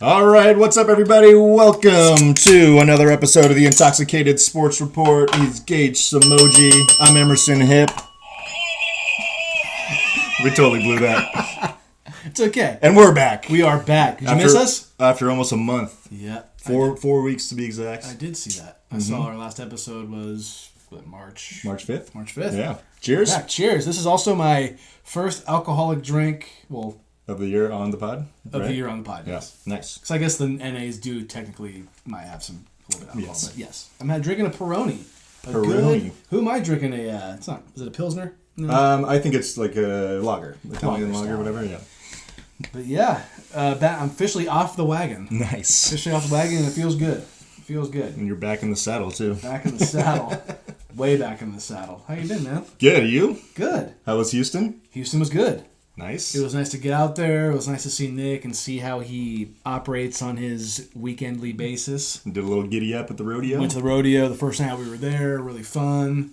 All right, what's up, everybody? Welcome to another episode of the Intoxicated Sports Report. He's Gage Samoji. I'm Emerson Hip. We totally blew that. It's okay. And we're back. We are back. Did you miss us? After almost a month. Yeah. 4 weeks to be exact. I did see that. I saw our last episode was March 5th? March 5th. Yeah. Cheers. Back. Cheers. This is also my first alcoholic drink, Of the year on the pod? of the year on the pod. Yeah. Yes. Nice. Because I guess the NAs do technically might have a little bit of alcohol. Yes. But yes. I'm drinking a Peroni. Peroni. Who am I drinking is it a Pilsner? No. I think it's like a lager. Italian lager, style. whatever, yeah. But yeah, I'm officially off the wagon. Nice. Officially off the wagon, and it feels good. It feels good. And you're back in the saddle, too. Back in the saddle. Way back in the saddle. How you been, man? Good, you? Good. How was Houston? Houston was good. Nice. It was nice to get out there. It was nice to see Nick and see how he operates on his weekendly basis. Did a little giddy up at the rodeo? Went to the rodeo the first night we were there. Really fun.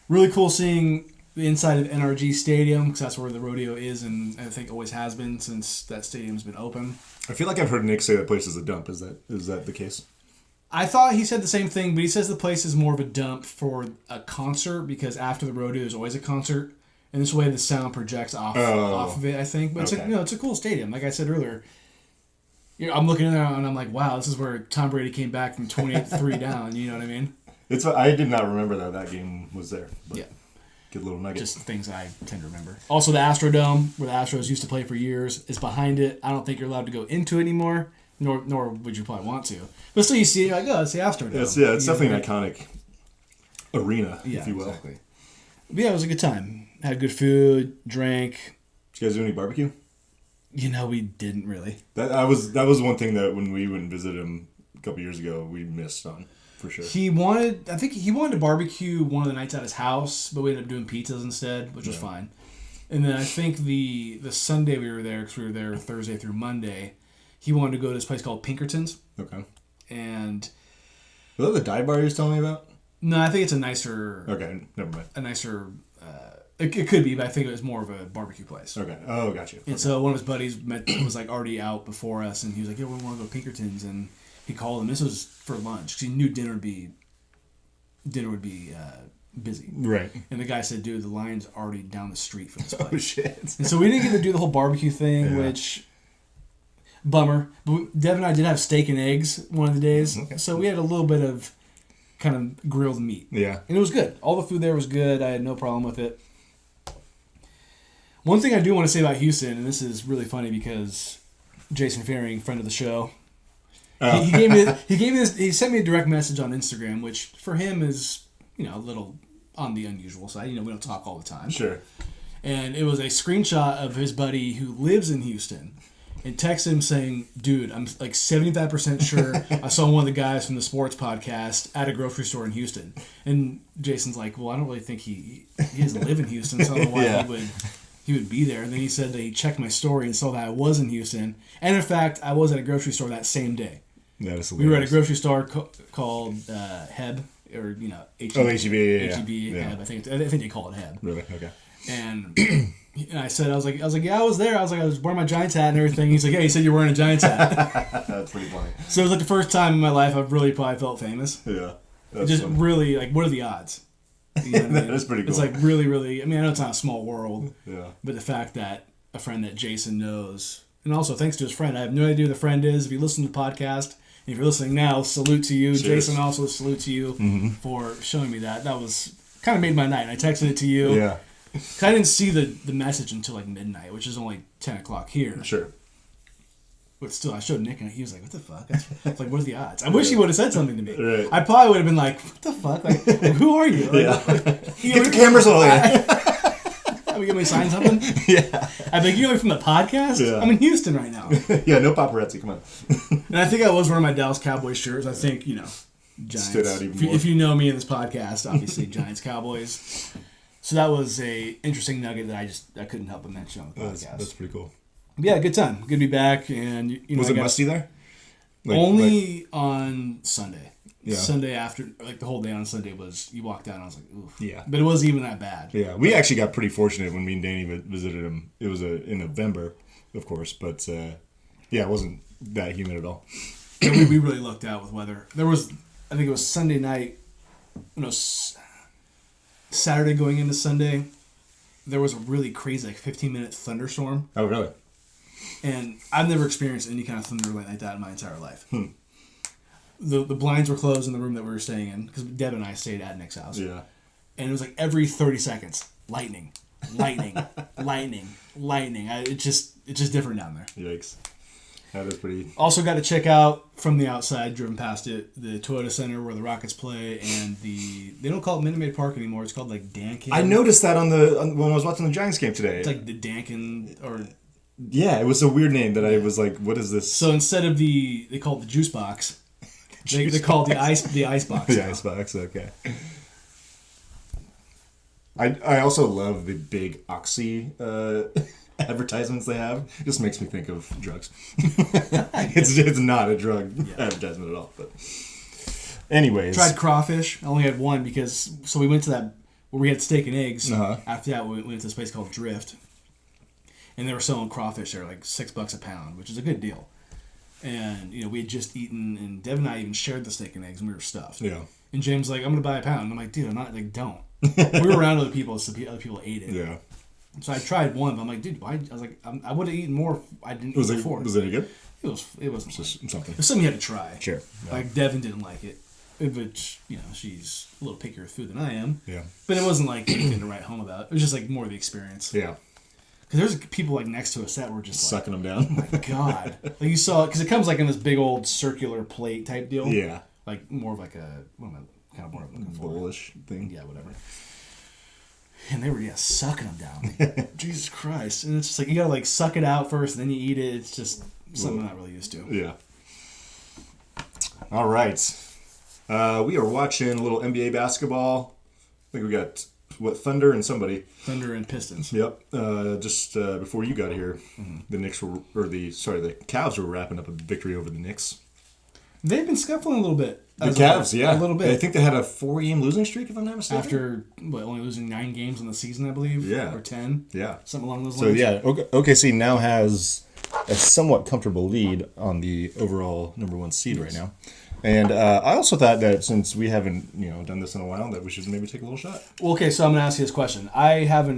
Really cool seeing the inside of NRG Stadium because that's where the rodeo is and I think always has been since that stadium's been open. I feel like I've heard Nick say that place is a dump. Is that the case? I thought he said the same thing, but he says the place is more of a dump for a concert because after the rodeo there's always a concert. And this way the sound projects off of it, I think. But okay. it's a cool stadium. Like I said earlier, I'm looking in there and I'm like, wow, this is where Tom Brady came back from 28-3 down. You know what I mean? I did not remember that game was there. But Yeah. Good little nugget. Just things I tend to remember. Also, the Astrodome, where the Astros used to play for years, is behind it. I don't think you're allowed to go into it anymore, nor would you probably want to. But still, you see it, you're like, oh, it's the Astrodome. It's definitely an iconic arena, if you will. Exactly. But yeah, it was a good time. Had good food, drank. Did you guys do any barbecue? We didn't really. That was one thing that when we went and visited him a couple years ago, we missed on, for sure. I think he wanted to barbecue one of the nights at his house, but we ended up doing pizzas instead, which was fine. And then I think the Sunday we were there, because we were there Thursday through Monday, he wanted to go to this place called Pinkerton's. Okay. And Was that the dive bar you was telling me about? no, I think it's a nicer... Okay, never mind. A nicer... It could be, but I think it was more of a barbecue place. Okay. Oh, gotcha. And so one of his buddies was like already out before us, and he was like, "Yeah, we want to go to Pinkerton's," and he called him. This was for lunch because he knew dinner would be busy. Right. And the guy said, "Dude, the line's already down the street for this place." Oh shit. And so we didn't get to do the whole barbecue thing, which bummer. But Dev and I did have steak and eggs one of the days, so we had a little bit of kind of grilled meat. Yeah. And it was good. All the food there was good. I had no problem with it. One thing I do want to say about Houston, and this is really funny because Jason Fearing, friend of the show, he sent me a direct message on Instagram, which for him is, a little on the unusual side. We don't talk all the time. Sure. And it was a screenshot of his buddy who lives in Houston and texted him saying, "Dude, I'm like 75% sure I saw one of the guys from the sports podcast at a grocery store in Houston." And Jason's like, "Well, I don't really think he doesn't live in Houston, so I don't know why he would be there." And then he said that he checked my story and saw that I was in Houston. And in fact, I was at a grocery store that same day. That is hilarious. We were at a grocery store called Heb, or H-E-B. Oh, H-E-B, yeah. H-E-B, Yeah. Heb. I think they call it Heb. Really? Okay. And I said, I was like, yeah, I was there. I was wearing my Giants hat and everything. He's like, yeah, you said you were wearing a Giants hat. That's pretty funny. So it was like the first time in my life I've really probably felt famous. Yeah. Just funny. Really, like, what are the odds? You know what I mean? That's pretty cool. It's like really, really, I know it's not a small world. Yeah. But the fact that a friend that Jason knows, and also thanks to his friend, I have no idea who the friend is. If you listen to the podcast, and if you're listening now, salute to you. Cheers. Jason, also salute to you for showing me that. That was kind of made my night. I texted it to you. Yeah. I didn't see the message until like midnight, which is only 10 o'clock here. Sure. But still, I showed Nick and he was like, "What the fuck?" It's like, what are the odds? I wish he would have said something to me. Right. I probably would have been like, "What the fuck? Like who are you?" Get the cameras over there. Are we going to sign something? Yeah. I'd be like, "You're from the podcast?" Yeah. I'm in Houston right now. Yeah, no paparazzi. Come on. And I think I was wearing my Dallas Cowboys shirts. I think, Giants. Stood out even more. If you know me in this podcast, obviously Giants, Cowboys. So that was a interesting nugget that I couldn't help but mention on the podcast. That's pretty cool. But yeah, good time. Good to be back. And was it musty there? Only on Sunday. Yeah. Sunday after, like the whole day on Sunday was, you walked out and I was like, oof. Yeah. But it wasn't even that bad. Yeah, we actually got pretty fortunate when me and Danny visited him. It was in November, of course, but Yeah, it wasn't that humid at all. We really lucked out with weather. There was, I think it was Sunday night, Saturday going into Sunday, there was a really crazy, 15-minute thunderstorm. Oh, really? And I've never experienced any kind of thunder like that in my entire life. The blinds were closed in the room that we were staying in, because Deb and I stayed at Nick's house. Yeah. And it was like every 30 seconds, lightning, lightning, lightning, lightning. It's just different down there. Yikes. That is pretty... Also got to check out, from the outside, driven past it, the Toyota Center where the Rockets play, and they don't call it Minute Maid Park anymore. It's called like Dankin. I noticed that when I was watching the Giants game today. It's like the Dankin, or... Yeah, it was a weird name that I was like, what is this? So instead of they call it the juice box, they call it the ice box. The ice box, okay. I also love the big Oxy advertisements they have. It just makes me think of drugs. It's not a drug advertisement at all. But anyways. Tried crawfish. I only had one so we went to that where we had steak and eggs. Uh-huh. After that, we went to this place called Drift. And they were selling crawfish there, like $6 a pound, which is a good deal. And, we had just eaten, and Dev and I even shared the steak and eggs, and we were stuffed. Yeah. And James was like, I'm going to buy a pound. And I'm like, dude, I'm not, like, don't. We were around other people, so other people ate it. Yeah. So I tried one, but I'm like, dude, why? I was like, I would have eaten more if I didn't eat before. Was it any good? It wasn't Just something. It was something you had to try. Sure. Yeah. Like, Devin didn't like it. Which, she's a little pickier with food than I am. Yeah. But it wasn't like anything to write home about. It was just like more of the experience. Yeah. Because there's people like next to us that were just sucking them down. Oh my god! Like you saw, because it comes like in this big old circular plate type deal. Yeah. Like more of like a kind of more looking for bowl-ish thing. Yeah, whatever. And they were sucking them down. Like, Jesus Christ! And it's just like you gotta like suck it out first, and then you eat it. It's just something I'm not really used to. Yeah. All right. We are watching a little NBA basketball. I think we got. Thunder and somebody. Thunder and Pistons. Yep. Just before you got here, the Cavs were wrapping up a victory over the Knicks. They've been scuffling a little bit. The Cavs, a little bit. I think they had a 4-game losing streak, if I'm not mistaken. After only losing 9 games in the season, I believe. Yeah. Or 10. Yeah. Something along those lines. So yeah, OKC now has a somewhat comfortable lead on the overall number 1 seed right now. And I also thought that since we haven't, done this in a while, that we should maybe take a little shot. Well, okay, so I'm going to ask you this question. I have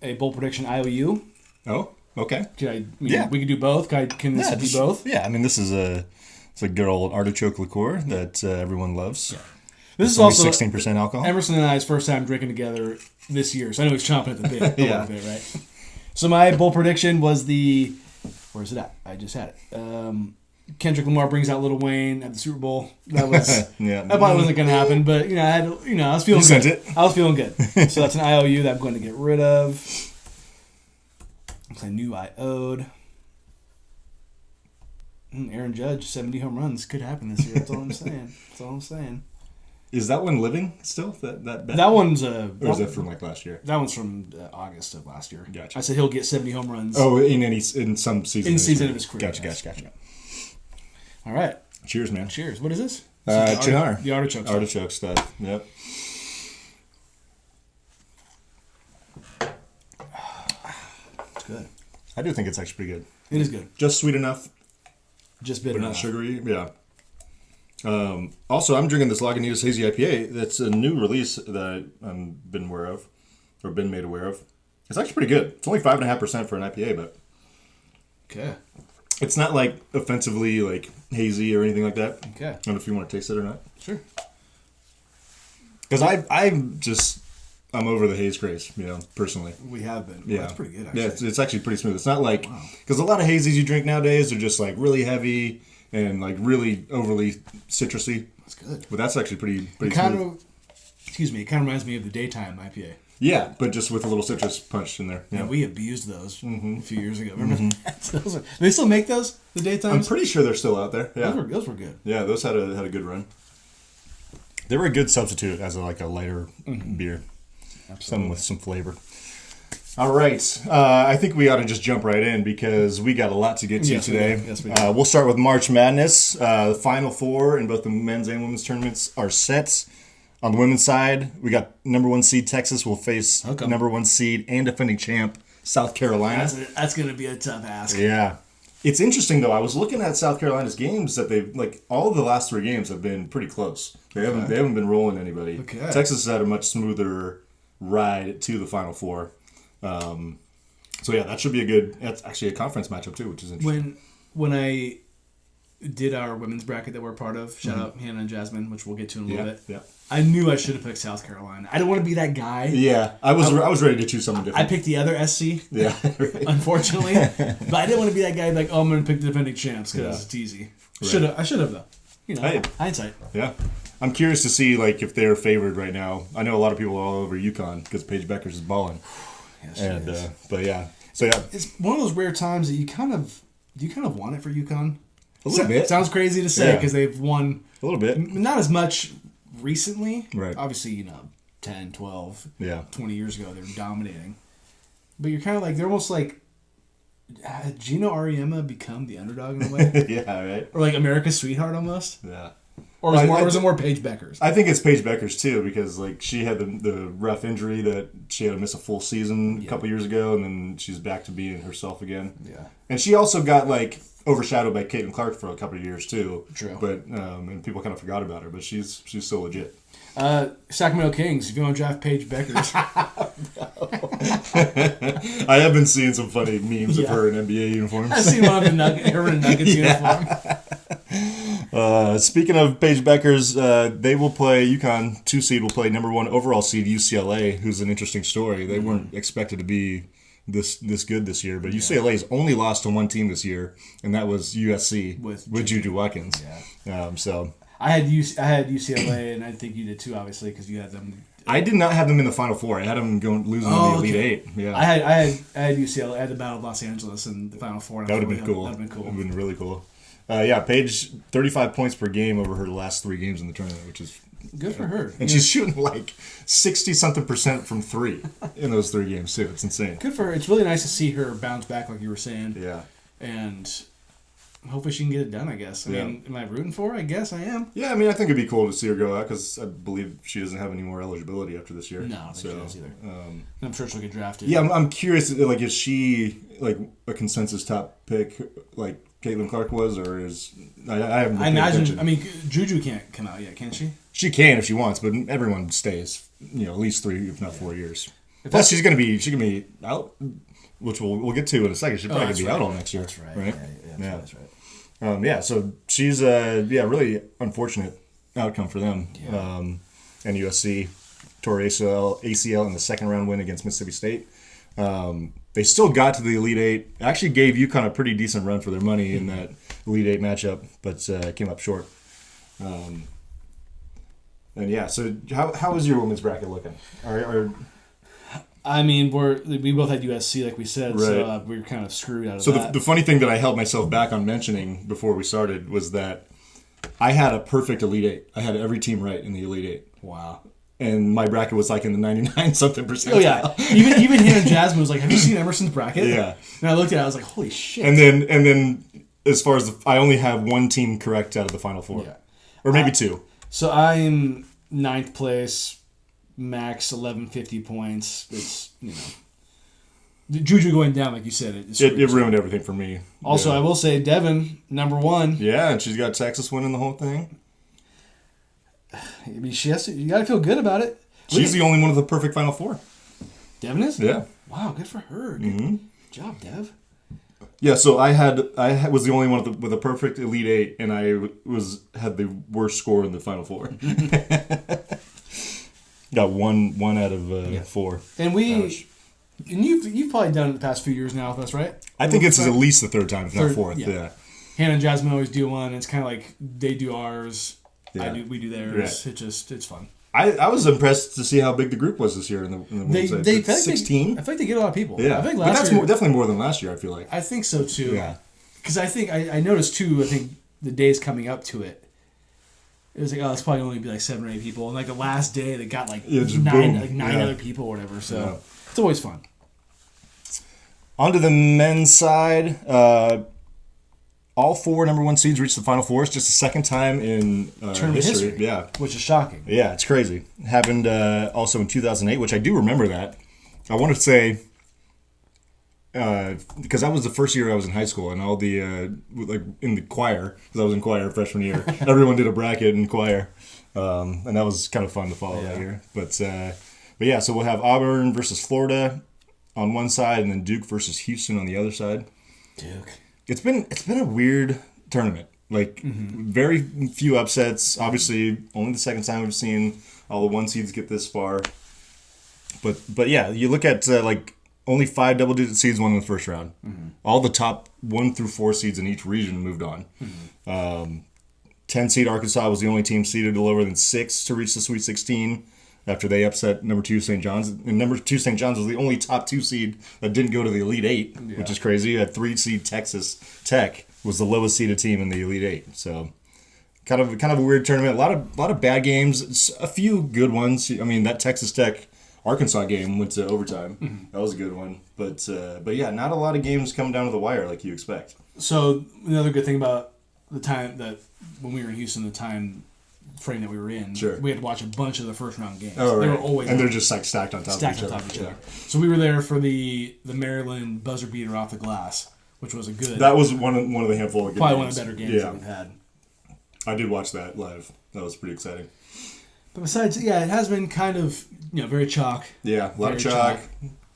a bold prediction IOU. Oh, okay. We could do both. Can this be both? Yeah, I mean, this is a good old artichoke liqueur that everyone loves. Yeah. This is also 16% alcohol. Emerson and I's first time drinking together this year, so I know he's chomping at the bit. Yeah. Bit, right? So my bold prediction was where's it at? I just had it. Kendrick Lamar brings out Lil Wayne at the Super Bowl. That was that probably wasn't going to happen, but I was feeling good. I was feeling good. So that's an IOU that I'm going to get rid of. I knew I owed. Aaron Judge, 70 home runs could happen this year. That's all I'm saying. Is that one living still? That bet? That one's or is that from last year? That one's from August of last year. Gotcha. I said he'll get 70 home runs. Oh, in some season. In season of his career. Gotcha. All right. Cheers, man. Cheers. What is this? Chinar. The artichoke stuff. Artichoke stuff. Yep. It's good. I do think it's actually pretty good. It is good. Just sweet enough. Just bitter enough. Not sugary. Yeah. Also, I'm drinking this Lagunitas Hazy IPA. That's a new release that I've been aware of, or been made aware of. It's actually pretty good. It's only 5.5% for an IPA, but okay. It's not like offensively like hazy or anything like that. Okay. I don't know if you want to taste it or not. Sure. Because I'm over the haze craze, personally. We have been. Yeah. That's pretty good, actually. Yeah, it's actually pretty smooth. It's not like, because a lot of hazies you drink nowadays are just like really heavy and like really overly citrusy. That's good. But that's actually pretty smooth. It kind of reminds me of the daytime IPA. Yeah, but just with a little citrus punch in there. Yeah, we abused those a few years ago. Remember that? Do they still make those, the daytimes? I'm pretty sure they're still out there. Yeah. Those were good. Yeah, those had a good run. They were a good substitute as a lighter beer. Absolutely. Something with some flavor. All right. I think we ought to just jump right in because we got a lot to get to today. Yes, we do. We'll start with March Madness. The Final Four in both the men's and women's tournaments are set. On the women's side, we got number 1 seed Texas will face number 1 seed and defending champ South Carolina. That's going to be a tough ask. Yeah. It's interesting though. I was looking at South Carolina's games that they've like all of the last 3 games have been pretty close. They haven't been rolling anybody. Okay. Texas has had a much smoother ride to the Final Four. So yeah, that should be a good. That's actually a conference matchup too, which is interesting. When I did our women's bracket that we're a part of, shout out Hannah and Jasmine, which we'll get to in a little bit. Yeah. I knew I should have picked South Carolina. I didn't want to be that guy. Yeah, I was ready to choose someone different. I picked the other SC. Yeah, right. Unfortunately, but I didn't want to be that guy like, oh, I'm going to pick the defending champs because it's easy. Right. I should have though. You know, hindsight. Yeah, I'm curious to see like if they're favored right now. I know a lot of people are all over UConn because Paige Beckers is balling. Yes, and but yeah, so yeah, it's one of those rare times that you kind of want it for UConn. A little bit. Sounds crazy to say because they've won a little bit, not as much recently. Right. Obviously, 10, 12, 20 years ago, they were dominating. But you're kind of like, they're almost like, had Gino Auriemma become the underdog in a way? Yeah, right. Or like America's sweetheart almost? Yeah. Or was it more Paige Beckers? I think it's Paige Beckers too because like she had the rough injury that she had to miss a full season a couple years ago, and then she's back to being herself again. Yeah. And she also got like overshadowed by Caitlin Clark for a couple of years too. True. But and people kind of forgot about her, but she's still legit. Sacramento Kings, if you want to draft Paige Beckers. I have been seeing some funny memes of her in NBA uniforms. I've seen one of her in a Nuggets uniform. Speaking of Paige Beckers, they will play UConn 2 seed will play number 1 overall seed UCLA, who's an interesting story. They weren't expected to be this good this year, but UCLA's only lost to one team this year, and that was USC with Juju Watkins. Yeah. So I had UCLA, and I think you did too, obviously, because you had them. I did not have them in the Final Four. I had them losing in the Elite Eight. Yeah. I had UCLA. I had the Battle of Los Angeles in the Final Four. That would have been cool. That would have been cool. Would have been really cool. Paige 35 points per game over her last 3 games in the tournament, which is good for her. And she's shooting like 60-something% from 3 in those 3 games too. It's insane. Good for her. It's really nice to see her bounce back, like you were saying. Yeah. And hopefully she can get it done, I guess. I mean, am I rooting for her? I guess I am. Yeah, I mean, I think it'd be cool to see her go out because I believe she doesn't have any more eligibility after this year. No, I don't think she does either. I'm sure she'll get drafted. Yeah, I'm curious. Like, is she like a consensus top pick, like Caitlin Clark was, or is I haven't. I imagine. Attention. I mean, Juju can't come out yet, can she? She can if she wants, but everyone stays. At least 3, if not 4 years. Plus, she can be out, which we'll get to in a second. She's probably gonna be out all next year. That's right. Right? Yeah, that's right. So she's really unfortunate outcome for them. Yeah. And USC tore ACL in the second round win against Mississippi State. They still got to the Elite Eight. Actually gave UConn a pretty decent run for their money in that Elite Eight matchup, but came up short. So how is your women's bracket looking? I mean, we both had USC, like we said, right. So we were kind of screwed out of that. So the funny thing that I held myself back on mentioning before we started was that I had a perfect Elite Eight. I had every team right in the Elite Eight. Wow. And my bracket was like in the 99-something%. Oh, yeah. Even him and Jasmine was like, have you seen Emerson's bracket? Yeah. And I looked at it, I was like, holy shit. And then as far as I only have one team correct out of the Final Four. Yeah. Or maybe 2. So I'm 9th place, max 1150 points. It's, Juju going down, like you said. It ruined everything for me. Also, I will say, Devin, number 1. Yeah, and she's got Texas winning the whole thing. I mean, you got to feel good about it. She's the only one of the perfect Final Four. Devin is? Yeah. Wow, good for her. Good job, Dev. Yeah, so I was the only one with a perfect Elite Eight, and I had the worst score in the Final Four. Got one out of 4. And you've probably done it the past few years now with us, right? I think it's at least the 3rd time, if not 4th. Yeah. Hannah and Jasmine always do one. It's kind of like they do ours. Yeah. We do theirs. Yeah. It's fun. I was impressed to see how big the group was this year in the women's side. 16. I think they get a lot of people. Yeah, I think that's definitely more than last year. I feel like. I think so too. Yeah, because I think I noticed too. I think the days coming up to it, it was like it's probably only be like 7 or 8 people, and like the last day they got like 9 other people or whatever. So it's always fun. On to the men's side. All 4 number 1 seeds reached the Final Four. It's just the 2nd time in history. Yeah, which is shocking. Yeah, it's crazy. Happened also in 2008, which I do remember that. I want to say because that was the first year I was in high school, and all the like in the choir, because I was in choir freshman year, everyone did a bracket in choir, and that was kind of fun to follow that year. But yeah, so we'll have Auburn versus Florida on one side, and then Duke versus Houston on the other side. Duke. It's been a weird tournament. Like very few upsets. Obviously, only the second time we've seen all the 1 seeds get this far. But yeah, you look at like only 5 double-digit seeds won in the first round. All the top 1 through 4 seeds in each region moved on. 10 seed Arkansas was the only team seeded lower than 6 to reach the Sweet 16 after they upset number 2 St. John's. And number 2 St. John's was the only top 2 seed that didn't go to the Elite 8, which is crazy. You had 3 seed Texas Tech was the lowest seeded team in the Elite 8. So kind of a weird tournament. A lot of bad games. A few good ones. I mean, that Texas Tech Arkansas game went to overtime. That was a good one. But yeah, not a lot of games come down to the wire like you expect. So another good thing about the time that when we were in Houston, the time frame that we were in, we had to watch a bunch of the first round games. Oh, right. They were always they're just like stacked on top of each other. Yeah. So we were there for the Maryland buzzer beater off the glass, which was a good. That was one of the handful of good probably games. one of the better games that we've had. I did watch that live. That was pretty exciting. But besides, yeah, it has been kind of very chalk. Yeah, a lot of chalk.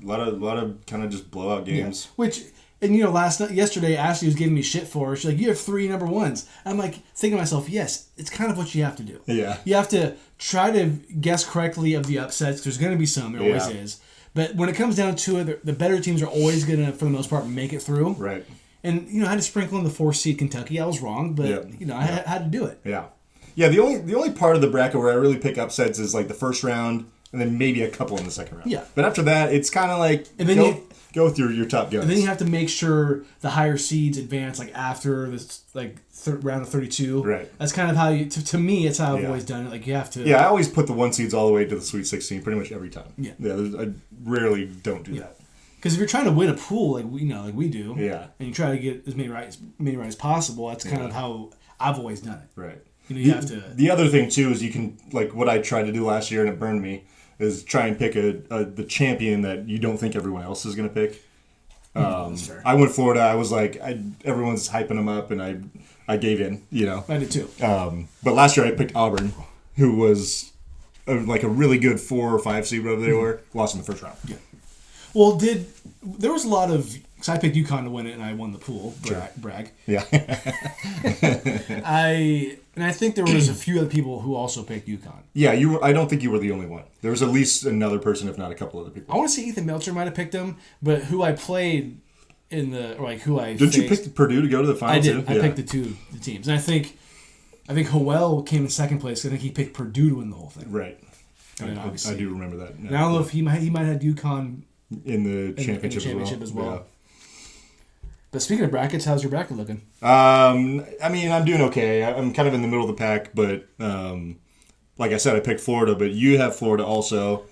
A lot of kind of just blowout games. Yeah. Which, and yesterday, Ashley was giving me shit for it. She's like, you have 3 number ones. I'm like, thinking to myself, yes, it's kind of what you have to do. Yeah. You have to try to guess correctly of the upsets. There's going to be some. There always is. But when it comes down to it, the better teams are always going to, for the most part, make it through. Right. And, I had to sprinkle in the 4th seed Kentucky. I was wrong, but, I had to do it. Yeah. Yeah, the only part of the bracket where I really pick upsets is like the first round and then maybe a couple in the second round. Yeah. But after that, it's kind of like and then go with your top guns. And then you have to make sure the higher seeds advance like after this round of 32. Right. That's kind of how you to me it's how I've always done it. Like you have to. Yeah, I always put the 1 seeds all the way to the Sweet 16 pretty much every time. Yeah. Yeah, I rarely don't do that. Because if you're trying to win a pool like we do, and you try to get as many right as possible, that's kind of how I've always done it. Right. You have to. The other thing too is you can like what I tried to do last year and it burned me is try and pick the champion that you don't think everyone else is going to pick. That's fair. I went Florida. I was like, everyone's hyping them up, and I gave in. I did too. But last year I picked Auburn, who was like a really good 4 or 5 seed, whatever they were. Lost in the first round. Yeah. Well, there was a lot of. Because I picked UConn to win it, and I won the pool. Brag. Yeah. I think there was a few other people who also picked UConn. Yeah, I don't think you were the only one. There was at least another person, if not a couple other people. I want to say Ethan Melcher might have picked him, but who I played who I didn't you pick Purdue to go to the finals? I did. I picked the teams, and I think Howell came in second place. I think he picked Purdue to win the whole thing. Right. I do remember that. And I don't know if he might have UConn in the championship as well. Yeah. But speaking of brackets, how's your bracket looking? I mean, I'm doing okay. I'm kind of in the middle of the pack, but like I said, I picked Florida, but you have Florida also.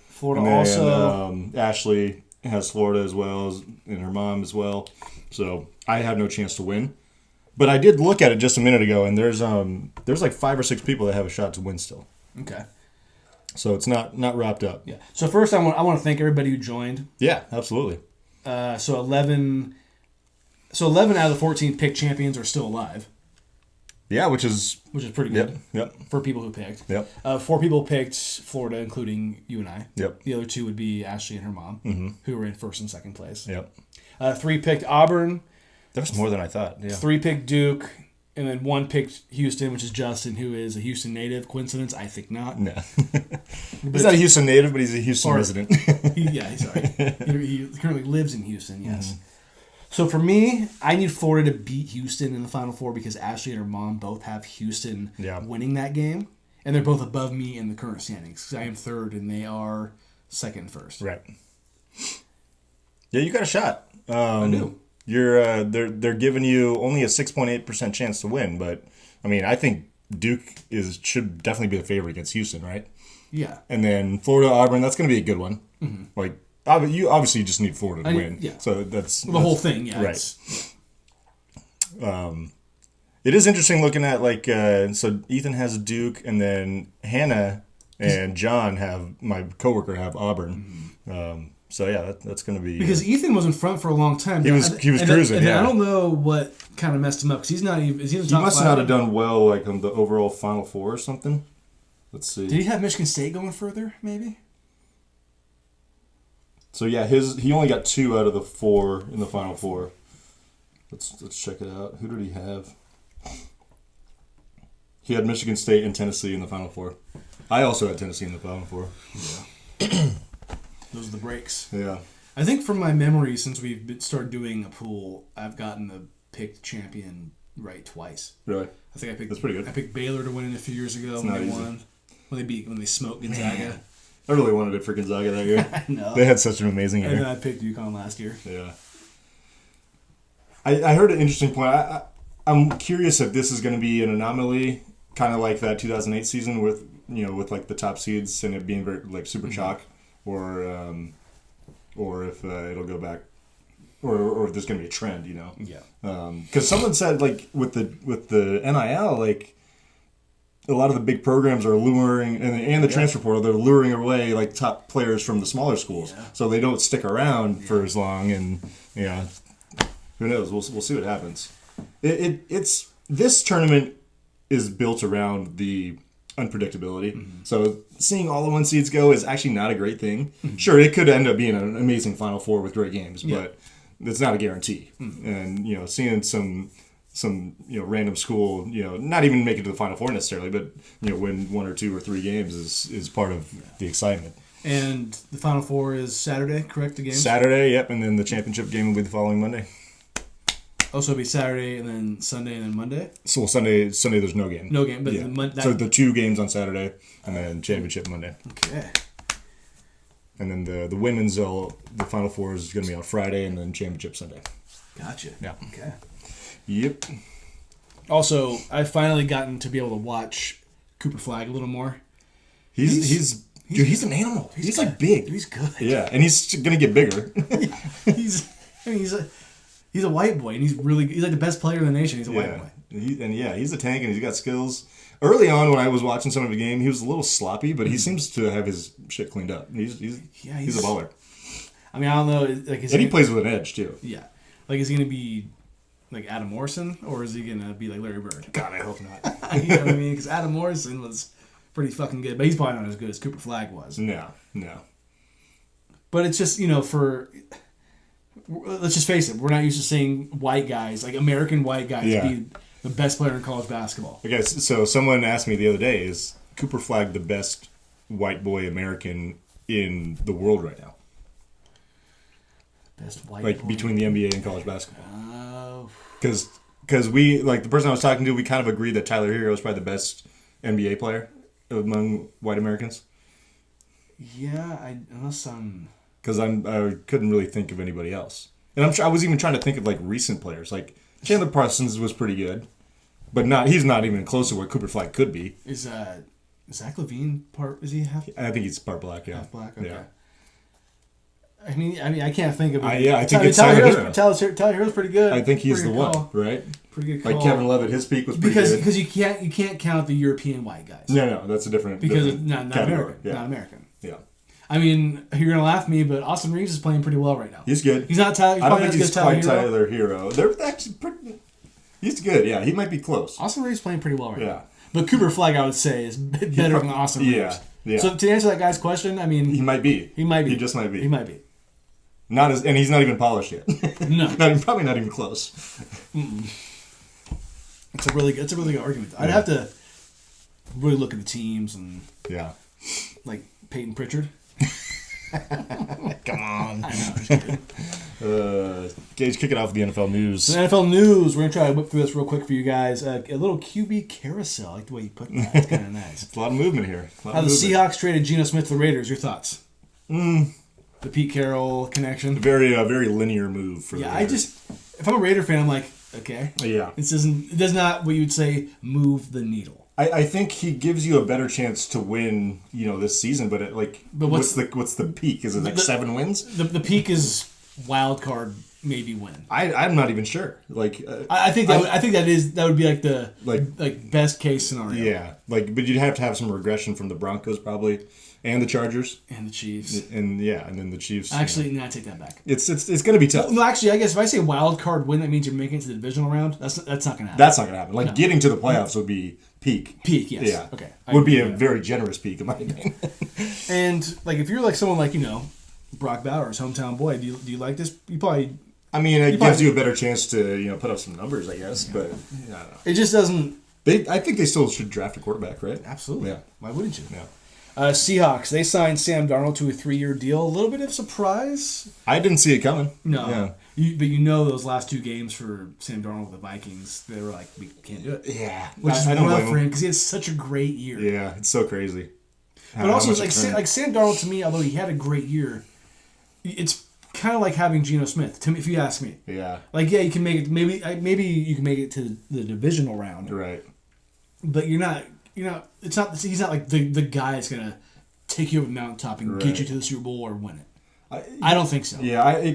Ashley has Florida as well, and her mom as well. So I have no chance to win. But I did look at it just a minute ago, and there's like 5 or 6 people that have a shot to win still. Okay. So it's not wrapped up. Yeah. So first, I want to thank everybody who joined. Yeah, absolutely. So 11 out of the 14 picked champions are still alive. Yeah, which is pretty good. Yep. For people who picked. Yep. 4 people picked Florida, including you and I. Yep. The other 2 would be Ashley and her mom, who were in first and second place. Yep. 3 picked Auburn. That's more than I thought. Yeah. 3 picked Duke, and then 1 picked Houston, which is Justin, who is a Houston native. Coincidence? I think not. No. He's not a Houston native, but he's a Houston resident. Sorry. He currently lives in Houston. Yes. Mm-hmm. So for me, I need Florida to beat Houston in the Final Four because Ashley and her mom both have Houston winning that game. And they're both above me in the current standings. Because I am 3rd and they are 2nd and 1st. Right. Yeah, you got a shot. I do. They're giving you only a 6.8% chance to win, but I mean, I think Duke should definitely be the favorite against Houston, right? Yeah. And then Florida, Auburn, that's going to be a good one. Mm-hmm. Like, you obviously just need Florida to win. Yeah. So that's the whole thing. Yeah. Right. It is interesting looking at so Ethan has Duke, and then Hannah and John my coworker have Auburn. So yeah, that's going to be because Ethan was in front for a long time. He was cruising. And yeah, I don't know what kind of messed him up because he's not even. Is he in the top He must five? not have done well, like on the overall Final Four or something. Let's see. Did he have Michigan State going further? Maybe. So yeah, he only got 2 out of the 4 in the Final Four. Let's check it out. Who did he have? He had Michigan State and Tennessee in the Final Four. I also had Tennessee in the Final Four. Yeah. Those are the breaks. Yeah. I think from my memory, since we've started doing a pool, I've gotten the picked champion right twice. Really? I think I picked. That's pretty good. I picked Baylor to win it a few years ago It's when not they easy. won. When they smoked Gonzaga. Man. I really wanted it for Gonzaga that year. I know. They had such an amazing year. And then I picked UConn last year. Yeah. I heard an interesting point. I'm curious if this is going to be an anomaly, kind of like that 2008 season with like the top seeds and it being very like super chalk, or if it'll go back, or if there's going to be a trend, Yeah. Because someone said like with the NIL, like a lot of the big programs are luring, and the transfer portal, they're luring away like top players from the smaller schools, so they don't stick around for as long, and who knows? We'll see what happens. It's this tournament is built around the unpredictability. So seeing all the 1 seeds go is actually not a great thing. Sure, it could end up being an amazing Final Four with great games, but it's not a guarantee. And seeing some random school not even make it to the Final Four necessarily, but win 1 or 2 or 3 games is part of the excitement. And the Final Four is Saturday, correct? The game? Saturday, yep, and then the championship game will be the following Monday. Also, it'll be Saturday and then Sunday and then Monday. So Sunday there's no game. No game, but So the 2 games on Saturday and then championship Monday. Okay. And then the women's the Final Four is going to be on Friday and then championship Sunday. Gotcha. Yeah. Okay. Yep. Also, I've finally gotten to be able to watch Cooper Flagg a little more. He's an animal. He's like big. He's good. Yeah, and he's going to get bigger. He's a white boy, and he's like the best player in the nation. He's a white boy. He's a tank, and he's got skills. Early on, when I was watching some of the game, he was a little sloppy, but he seems to have his shit cleaned up. He's a baller. I mean, I don't know. Like, and he plays with an edge too. Yeah, like is he gonna be like Adam Morrison, or is he gonna be like Larry Bird? God, I hope not. You know what I mean? Because Adam Morrison was pretty fucking good, but he's probably not as good as Cooper Flagg was. No. But it's just let's just face it, we're not used to seeing white guys, like American white guys, be the best player in college basketball. Okay, so someone asked me the other day, is Cooper Flagg the best white boy American in the world right now? Best white like boy. between the NBA and college basketball. Because we, like the person I was talking to, we kind of agreed that Tyler Hero is probably the best NBA player among white Americans. Yeah, unless I'm... Because I couldn't really think of anybody else. And I was even trying to think of like recent players. Like Chandler Parsons was pretty good, but he's not even close to what Cooper Flagg could be. Is Zach LaVine part? Is he half? I think he's part black. Yeah, half black. Okay. Yeah. I mean, I can't think of it. I think it's Tyler Hero. Tyler Hero's pretty good. I think he's pretty the good call. one, right? Pretty good call. Like Kevin Love at his peak was pretty good. Because you can't count the European white guys. No, that's a different not American. Yeah. Not American. Yeah. I mean, you're gonna laugh at me, but Austin Reeves is playing pretty well right now. He's good. He's not Tyler. I don't think he's quite Hero. Tyler Hero. They're actually pretty. He's good. Yeah, he might be close. Austin Reeves is playing pretty well right Yeah. now. But Cooper Flagg, I would say, is better than Austin Reeves. Yeah. So to answer that guy's question, I mean, he might be. He might be. He just might be. He might be. And he's not even polished yet. No. Probably not even close. It's a really good argument. I'd have to really look at the teams and like Peyton Pritchard. Come on. I know. I'm just kidding. Gage, kick it off with the NFL news. So NFL news. We're gonna try to whip through this real quick for you guys. A little QB carousel. I like the way you put that. It's kind of nice. It's a lot of movement here. How the Seahawks traded Geno Smith to the Raiders. Your thoughts? The Pete Carroll connection. Very linear move for the Raiders. If I'm a Raider fan, I'm like, okay. Yeah. It does not, what you would say, move the needle. I think he gives you a better chance to win, this season. But what's the peak? Is it like 7 wins? The peak is wild card, maybe win. I'm not even sure. I think that would be like the best case scenario. Yeah, but you'd have to have some regression from the Broncos probably, and the Chargers. And the Chiefs. And then the Chiefs. Actually, no, I take that back. It's going to be tough. Well, no, actually, I guess if I say wild card win, that means you're making it to the divisional round. That's not going to happen. That's not going to happen. Like, getting to the playoffs would be peak. Peak, yes. Yeah. Okay. Would be a very generous peak, in my opinion. And, like, if you're like someone like, Brock Bowers, hometown boy, do you like this? You probably... I mean, it gives you a better chance to, put up some numbers, I guess. But, I don't know. It just doesn't... I think they still should draft a quarterback, right? Absolutely. Yeah. Why wouldn't you? Yeah. Seahawks, they signed Sam Darnold to a 3-year deal. A little bit of surprise. I didn't see it coming. No. Yeah. But those last 2 games for Sam Darnold with the Vikings, they were like, we can't do it. Yeah. Which is rough for him because he had such a great year. Yeah, it's so crazy. But also, like Sam Darnold, to me, although he had a great year, it's kind of like having Geno Smith, to me, if you ask me. Yeah. Like, yeah, you can make it, maybe you can make it to the divisional round. Right. But he's not like the guy that's going to take you over the mountaintop and get you to the Super Bowl or win it. I don't think so. Yeah,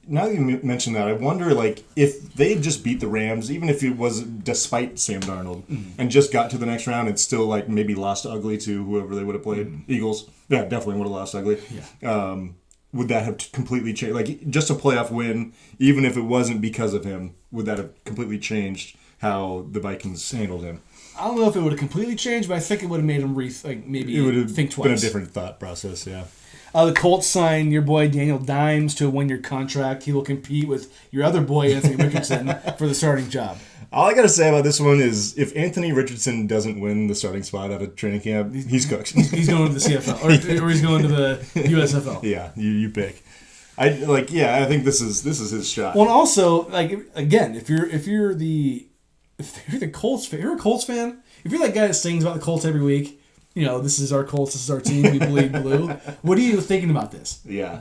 now that you mention that, I wonder, like, if they just beat the Rams, even if it was despite Sam Darnold, and just got to the next round and still, like, maybe lost ugly to whoever they would have played. Eagles. Yeah, definitely would have lost ugly. Yeah. Would that have completely changed? Like, just a playoff win, even if it wasn't because of him, would that have completely changed how the Vikings handled him? I don't know if it would have completely changed, but I think it would have made him think twice. Been a different thought process, yeah. The Colts signed your boy Daniel Dimes to a 1-year contract. He will compete with your other boy Anthony Richardson for the starting job. All I gotta say about this one is, if Anthony Richardson doesn't win the starting spot out of training camp, he's cooked. He's going to the CFL or he's going to the USFL. Yeah, you pick. I think this is his shot. Well, and also, like, again, if you're a Colts fan, if you're that guy that sings about the Colts every week, this is our Colts, this is our team, we bleed blue. What are you thinking about this? Yeah.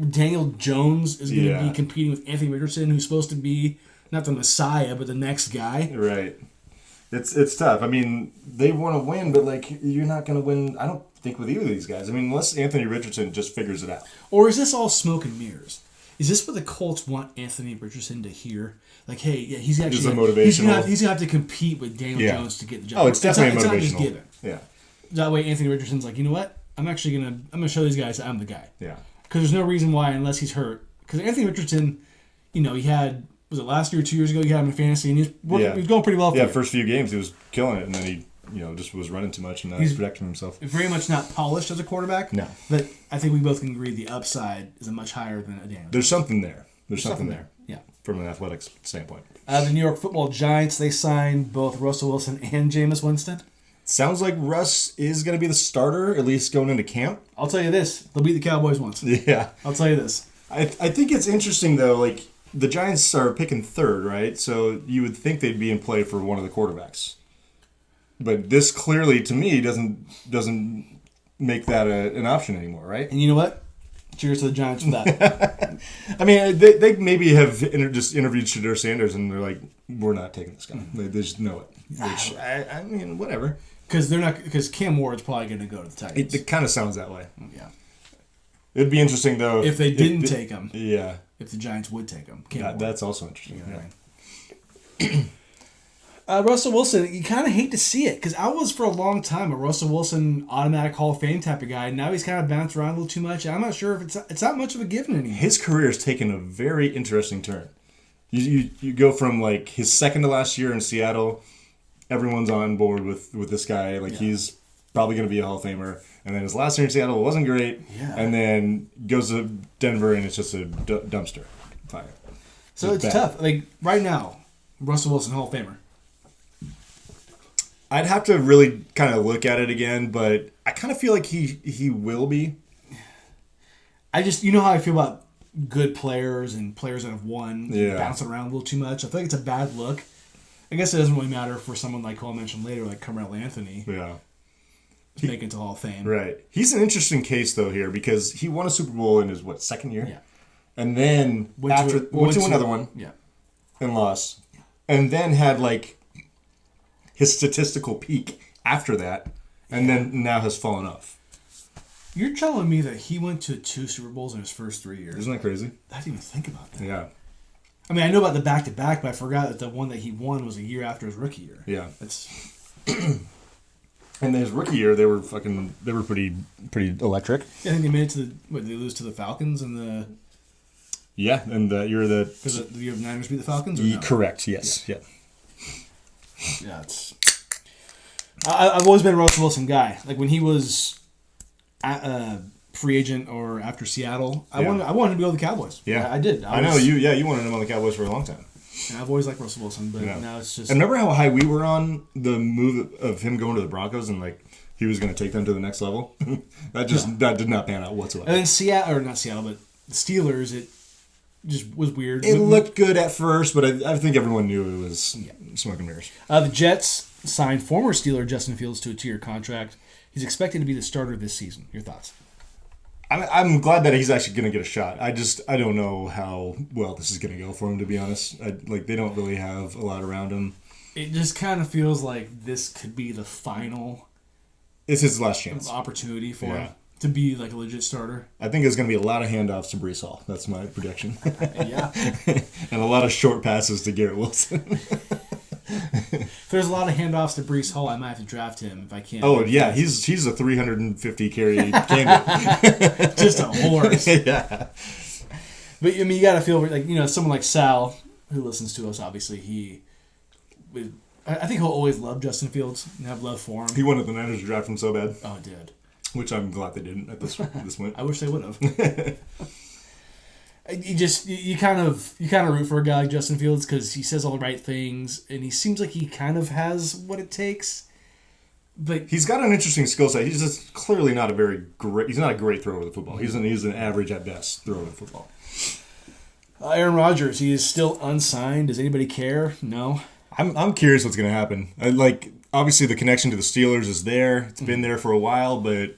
Daniel Jones is going to be competing with Anthony Richardson, who's supposed to be not the Messiah, but the next guy. Right. It's tough. I mean, they want to win, but, like, you're not going to win, I don't think, with either of these guys. I mean, unless Anthony Richardson just figures it out. Or is this all smoke and mirrors? Is this what the Colts want Anthony Richardson to hear? Like, hey, yeah, he's actually he's gonna have to compete with Daniel Jones to get the job. Oh, it's definitely motivational. It's not just given. Yeah. That way, Anthony Richardson's like, you know what? I'm gonna show these guys I'm the guy. Yeah. Because there's no reason why, unless he's hurt. Because Anthony Richardson, he had, was it last year or 2 years ago? He had him in fantasy, and he was going pretty well. For first few games he was killing it, and then he just was running too much and not protecting himself. Very much not polished as a quarterback. No. But I think we both can agree the upside is much higher than a Daniel. There's something there. There's something there. Yeah. From an athletics standpoint. The New York Football Giants, they signed both Russell Wilson and Jameis Winston. Sounds like Russ is going to be the starter, at least going into camp. I'll tell you this. They'll beat the Cowboys once. Yeah. I'll tell you this. I think it's interesting, though, like, the Giants are picking third, right? So you would think they'd be in play for one of the quarterbacks. But this clearly, to me, doesn't make that an option anymore, right? And you know what? Cheers to the Giants for that. I mean, they maybe have just interviewed Shedeur Sanders, and they're like, we're not taking this guy. They just know it. Which, I mean, whatever. Because Cam Ward's probably going to go to the Titans. It kind of sounds that way. Yeah. It'd be interesting, though. If they didn't take him. Yeah. If the Giants would take him. That's also interesting. You know what I mean? Russell Wilson, you kind of hate to see it, because I was for a long time a Russell Wilson automatic Hall of Fame type of guy. Now he's kind of bounced around a little too much. I'm not sure if it's not much of a given anymore. His career has taken a very interesting turn. You go from, like, his second to last year in Seattle, everyone's on board with this guy. Like, he's probably going to be a Hall of Famer. And then his last year in Seattle wasn't great. Yeah. And then goes to Denver, and it's just a dumpster fire. So it's tough. Like, right now, Russell Wilson, Hall of Famer. I'd have to really kind of look at it again, but I kind of feel like he will be. I just, how I feel about good players and players that have won bouncing around a little too much. I feel like it's a bad look. I guess it doesn't really matter for someone like who I mentioned later, like Carmelo Anthony. Yeah. Making it to Hall of Fame. Right. He's an interesting case, though, here, because he won a Super Bowl in his, second year? Yeah. And then went to another one. Yeah. And lost. And then had, like, his statistical peak after that, and then now has fallen off. You're telling me that he went to 2 Super Bowls in his first 3 years? Isn't that crazy? I didn't even think about that. Yeah. I mean, I know about the back-to-back, but I forgot that the one that he won was a year after his rookie year. Yeah. That's... And his rookie year, they were pretty electric. Yeah, I think they made it to did they lose to the Falcons in the... Yeah, and the year that... Because the year the Niners beat the Falcons? Or no? Correct, yes. Yeah. Yeah, it's... I've always been a Russell Wilson guy. Like, when he was free agent or after Seattle, I wanted him to go to the Cowboys. Yeah. I did. I know, you wanted him on the Cowboys for a long time. And I've always liked Russell Wilson, but now it's just... And remember how high we were on the move of him going to the Broncos and, like, he was going to take them to the next level? That did not pan out whatsoever. And then not Seattle, but the Steelers, it just was weird. It looked good at first, but I think everyone knew it was smoke and mirrors. The Jets signed former Steeler Justin Fields to a 2-year contract. He's expected to be the starter this season. Your thoughts? I'm glad that he's actually going to get a shot. I don't know how well this is going to go for him, to be honest. They don't really have a lot around him. It just kind of feels like this could be the final... It's his last chance. Opportunity for him to be like a legit starter. I think there's going to be a lot of handoffs to Breece Hall. That's my prediction. Yeah. And a lot of short passes to Garrett Wilson. If there's a lot of handoffs to Breece Hall, I might have to draft him if I can. Oh, yeah. He's a 350 carry candidate. Just a horse. Yeah. But, I mean, you got to feel like, someone like Sal, who listens to us, obviously, I think he'll always love Justin Fields and have love for him. He wanted the Niners to draft him so bad. Oh, it did. Which I'm glad they didn't at this point. I wish they would have. You kind of root for a guy like Justin Fields because he says all the right things and he seems like he kind of has what it takes. But he's got an interesting skill set. He's just clearly not he's not a great thrower of the football. He's an average at best thrower of the football. Aaron Rodgers, he is still unsigned. Does anybody care? No. I'm curious what's going to happen. Obviously the connection to the Steelers is there. It's been there for a while, but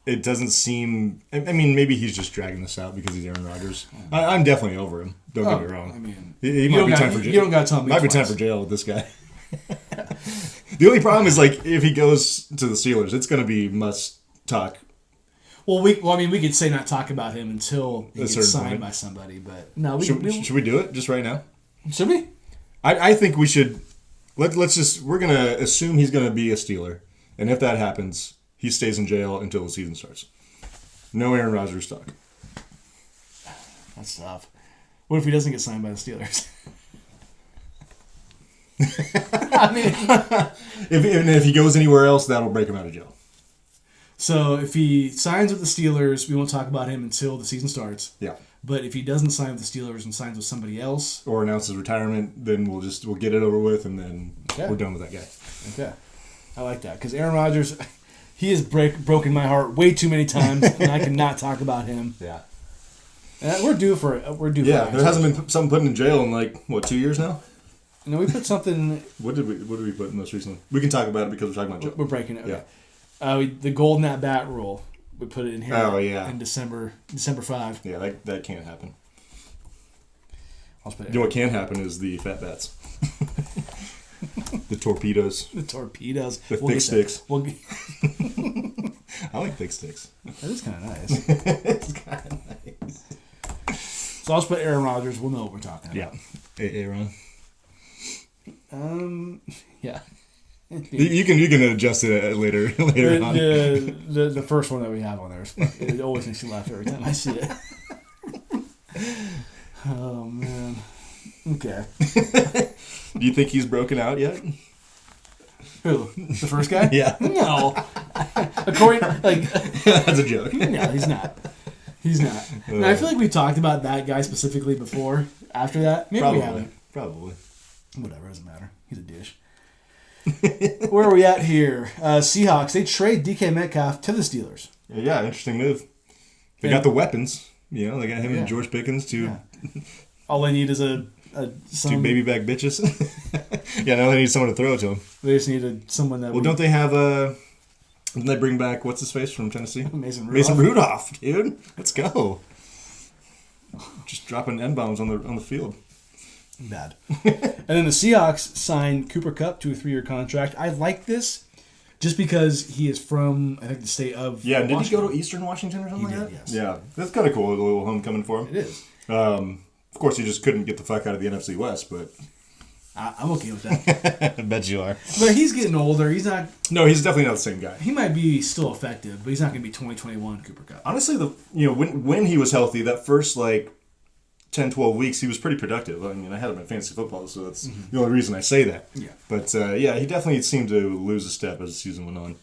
it doesn't seem... I mean, maybe he's just dragging this out because he's Aaron Rodgers. I'm definitely over him. Don't get me wrong. I mean, he might be time for jail. You don't got to tell me Might be time for jail with this guy. The only problem is, if he goes to the Steelers, it's going to be must talk. Well, we could say not talk about him until he gets signed by somebody, but no. Should we do it just right now? Should we? I think we should. Let's just. We're going to assume he's going to be a Steeler, and if that happens, he stays in jail until the season starts. No Aaron Rodgers talk. That's tough. What if he doesn't get signed by the Steelers? I mean, if he goes anywhere else, that'll break him out of jail. So if he signs with the Steelers, we won't talk about him until the season starts. Yeah. But if he doesn't sign with the Steelers and signs with somebody else, or announces retirement, then we'll get it over with, and then we're done with that guy. Okay, I like that because Aaron Rodgers, he has broken my heart way too many times, and I cannot talk about him. Yeah. And we're due for it. Yeah, there hasn't been something put in jail in 2 years now. No, we put something. What did we put most recently? We can talk about it because we're talking about jail. We're breaking it. Okay. Yeah. The golden at bat rule. We put it in here. Oh yeah. In December 5. Yeah, that can't happen. I'll put it. You know what can happen is the fat bats. The torpedoes. The torpedoes. The thick sticks. I like thick sticks. That is kind of nice. It's kind of nice. So I'll just put Aaron Rodgers. We'll know what we're talking about. Yeah. Aaron. Yeah. You can adjust it later on. The first one that we have on there, it always makes me laugh every time I see it. Oh man. Okay. Do you think he's broken out yet? Who? The first guy? Yeah. No. According that's a joke. No, he's not. He's not. And I feel like we talked about that guy specifically before. After that, maybe we haven't. Probably. Whatever, doesn't matter. He's a dish. Where are we at here? Seahawks, they trade DK Metcalf to the Steelers. Yeah, interesting move. They got the weapons. They got him and George Pickens to... All they need is two baby back bitches. Yeah, now they need someone to throw it to them. They just needed someone that... Well, don't they have didn't they bring back, what's his face from Tennessee? Mason Rudolph, dude. Let's go. Just dropping N-bombs on the field. Bad. And then the Seahawks signed Cooper Kupp to a 3-year contract. I like this just because he is from, I think, the state of Washington. Did he go to East? Eastern Washington or something like that? Yes. Yeah. That's kind of cool, a little homecoming for him. It is. Of course, he just couldn't get the fuck out of the NFC West, but I'm okay with that. I bet you are. But he's getting older. He's not. No, he's definitely not the same guy. He might be still effective, but he's not going to be 2021 Cooper Kupp. Honestly, when he was healthy, that first 10, 12 weeks, he was pretty productive. I mean, I had him in fantasy football, so that's the only reason I say that. Yeah. But he definitely seemed to lose a step as the season went on.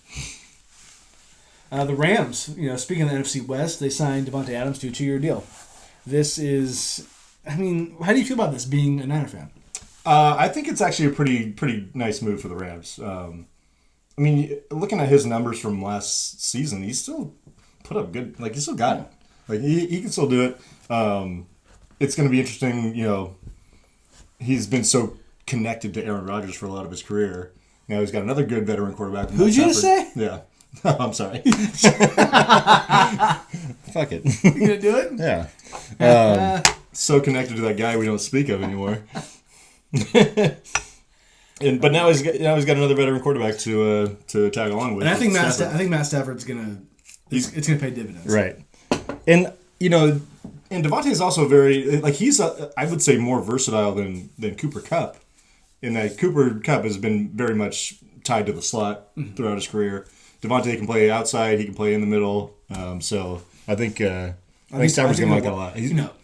The Rams, speaking of the NFC West, they signed Devontae Adams to a 2-year deal. This is, how do you feel about this being a Niner fan? I think it's actually a pretty nice move for the Rams. Looking at his numbers from last season, he still put up good. He still got it. He can still do it. It's going to be interesting. He's been so connected to Aaron Rodgers for a lot of his career. Now he's got another good veteran quarterback. Who'd you just say? Yeah. I'm sorry. Fuck it. You gonna do it? Yeah. So connected to that guy we don't speak of anymore. But now he's got another veteran quarterback to tag along with. And I think Matt Stafford's it's gonna pay dividends. Right. And Devontae is also very he's I would say more versatile than Cooper Kupp, in that Cooper Kupp has been very much tied to the slot throughout his career. Devontae can play outside, he can play in the middle. So I think Stafford's gonna like that a lot.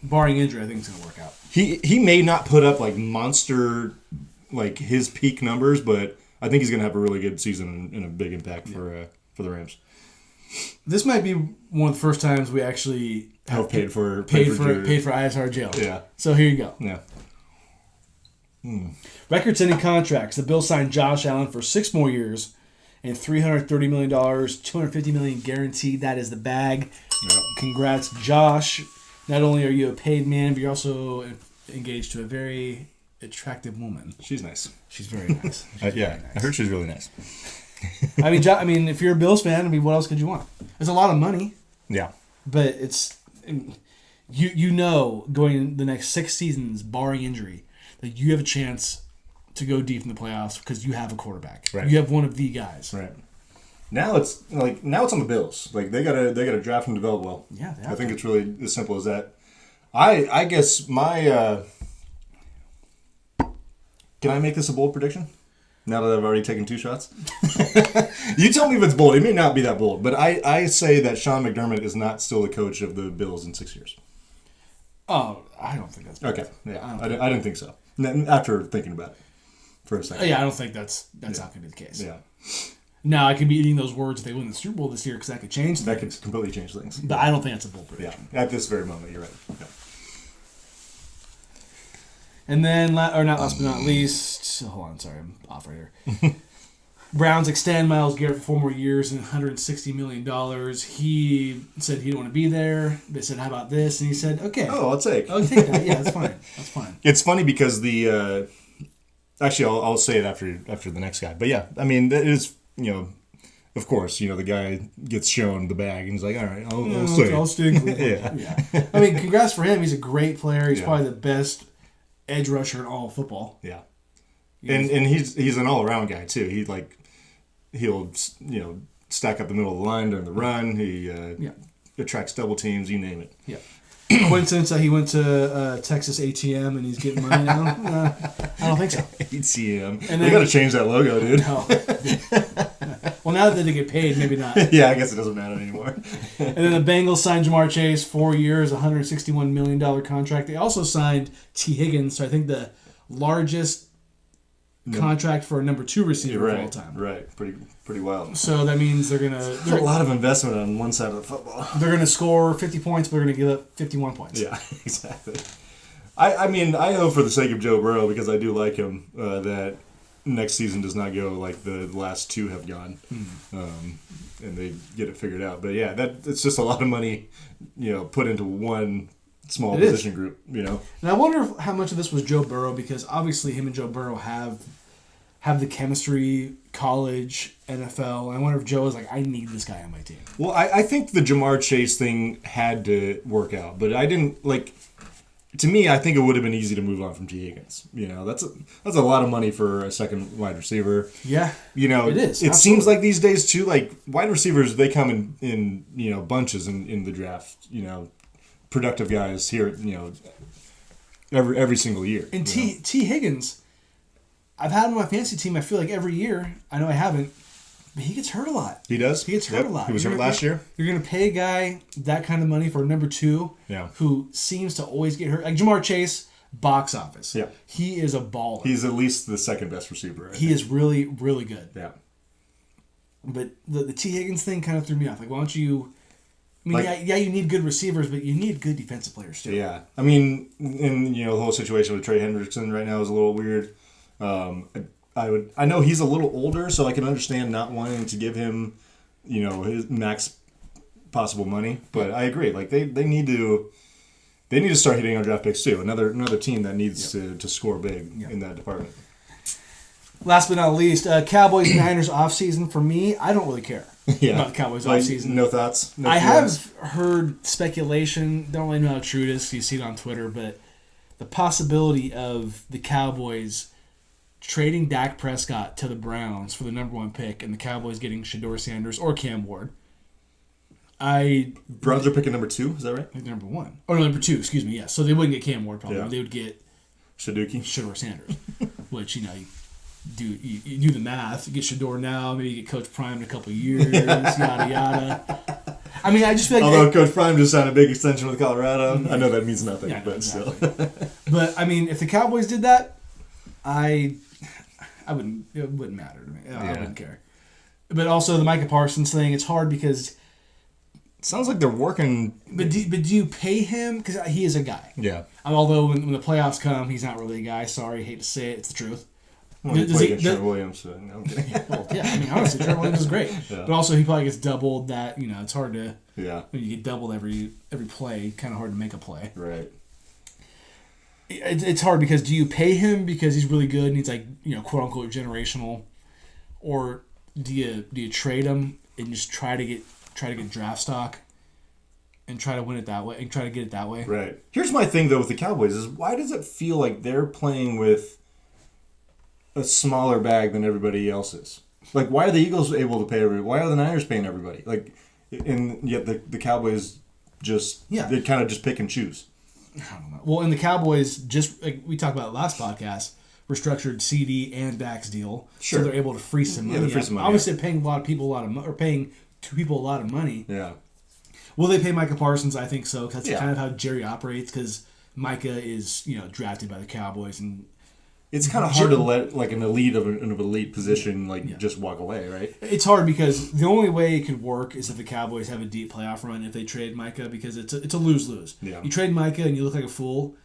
Barring injury, I think it's gonna work out. He may not put up monster his peak numbers, but I think he's gonna have a really good season and a big impact for the Rams. This might be one of the first times we actually have paid for ISR jail. Yeah. So here you go. Yeah. Record-setting contracts. The Bills signed Josh Allen for 6 more years and $330 million, $250 million guaranteed. That is the bag. Yep. Congrats, Josh. Not only are you a paid man, but you're also engaged to a very attractive woman. She's nice. She's very nice. Very nice. I heard she's really nice. If you're a Bills fan, what else could you want? It's a lot of money. Yeah. But it's going the next 6 seasons, barring injury, that you have a chance to go deep in the playoffs because you have a quarterback. Right. You have one of the guys. Right. Now it's on the Bills. They gotta draft and develop well. Yeah. I think it's really as simple as that. I guess my can I make this a bold prediction? Now that I've already taken 2 shots? You tell me if it's bold. It may not be that bold. But I say that Sean McDermott is not still the coach of the Bills in 6 years. Oh, I don't think that's bold. Okay. Yeah. I didn't think so. After thinking about it for a second. Yeah, I don't think that's not going to be the case. Yeah. Now, I could be eating those words if they win the Super Bowl this year because that could change things. That could completely change things. But I don't think that's a bold prediction. Yeah. At this very moment, you're right. Okay. And then, not last but not least, hold on, sorry, I'm off right here. Browns extend Myles Garrett for 4 more years and $160 million. He said he didn't want to be there. They said, how about this? And he said, okay. Oh, I'll take that. Yeah, that's fine. That's fine. It's funny because actually, I'll say it after the next guy. But yeah, I mean, that is, of course, the guy gets shown the bag and he's like, all right, I'll stay. I'll stay. Yeah. I mean, congrats for him. He's a great player. He's probably the best edge rusher in all of football. Yeah. And he's an all-around guy, too. He'll stack up the middle of the line during the run. He attracts double teams, you name it. Yeah. Coincidence that he went to Texas ATM and he's getting money now? I don't think so. ATM. They got to change that logo, dude. No. Well, now that they get paid, maybe not. Yeah, I guess it doesn't matter anymore. And then the Bengals signed Jamar Chase, 4 years, $161 million contract. They also signed T. Higgins, so I think the largest contract for a number 2 receiver of all time. Right, pretty wild. So that means they're a lot of investment on one side of the football. They're gonna score 50 points, but they're gonna give up 51 points. Yeah, exactly. I mean, I hope for the sake of Joe Burrow, because I do like him, that next season does not go like the last 2 have gone, and they get it figured out. But yeah, it's just a lot of money, put into one small position group, And I wonder how much of this was Joe Burrow, because obviously him and Joe Burrow have the chemistry, college, NFL. I wonder if Joe was like, I need this guy on my team. Well, I think the Jamar Chase thing had to work out, but I didn't to me, I think it would have been easy to move on from T. Higgins. That's a lot of money for a second wide receiver. Yeah, it is. It seems like these days too, wide receivers, they come in bunches in the draft. Productive guys here, every single year. And T. Higgins, I've had him on my fantasy team. I feel like every year. I know I haven't, but he gets hurt a lot. He does. He gets hurt a lot. He was hurt last year. You're going to pay a guy that kind of money for a number 2, who seems to always get hurt. Like Jamar Chase, box office. Yeah, he is a baller. He's at least the second best receiver. He is really, really good. Yeah. But the T. Higgins thing kind of threw me off. Like, why don't you? I mean, yeah, you need good receivers, but you need good defensive players too. Yeah, I mean, and the whole situation with Trey Hendrickson right now is a little weird. I know he's a little older, so I can understand not wanting to give him, his max possible money. But I agree, like they need to start hitting on draft picks too. Another team that needs to score big in that department. Last but not least, Cowboys Niners offseason. For me, I don't really care about the Cowboys offseason. No thoughts? I have heard speculation. Don't really know how true it is. You see it on Twitter, but the possibility of the Cowboys trading Dak Prescott to the Browns for the number 1 pick and the Cowboys getting Shedeur Sanders or Cam Ward. Browns are picking number 2, is that right? Number 1. Or number 2, excuse me, yes. So they wouldn't get Cam Ward probably. Yeah. They would get Shedeur Sanders, which, you do the math. You get Shedeur now, maybe you get Coach Prime in a couple years, yada, yada. I mean, I just feel like... Although Coach Prime just signed a big extension with Colorado, I know that means nothing, but exactly. Still. But, I mean, if the Cowboys did that, it wouldn't matter to me. I wouldn't care. But also the Micah Parsons thing, it's hard because... It sounds like they're working... But do you pay him? Because he is a guy. Yeah. Although when the playoffs come, he's not really a guy. Sorry, hate to say it. It's the truth. Well, he played against Trent Williams, so no, I'm kidding. I mean, honestly, Trent Williams is great. Yeah. But also, he probably gets doubled that, it's hard to... Yeah. When you get doubled every play, kind of hard to make a play. Right. It's hard because do you pay him because he's really good and he's like, quote-unquote generational? Or do you trade him and just try to get draft stock and try to win it that way and try to get it that way? Right. Here's my thing, though, with the Cowboys is why does it feel like they're playing with a smaller bag than everybody else is? Like, why are the Eagles able to pay everybody? Why are the Niners paying everybody? Like, and yet the Cowboys they kind of just pick and choose. I don't know. Well, and the Cowboys, just like we talked about last podcast, restructured CD and Dak's deal, so they're able to free some money. Obviously, paying a lot of people paying 2 people a lot of money. Yeah. Will they pay Micah Parsons? I think so. Cause that's kind of how Jerry operates. Because Micah is drafted by the Cowboys, and it's kind of hard to let like an elite of an elite position just walk away, right? It's hard because the only way it could work is if the Cowboys have a deep playoff run if they trade Micah, because it's a lose-lose. Yeah. You trade Micah and you look like a fool,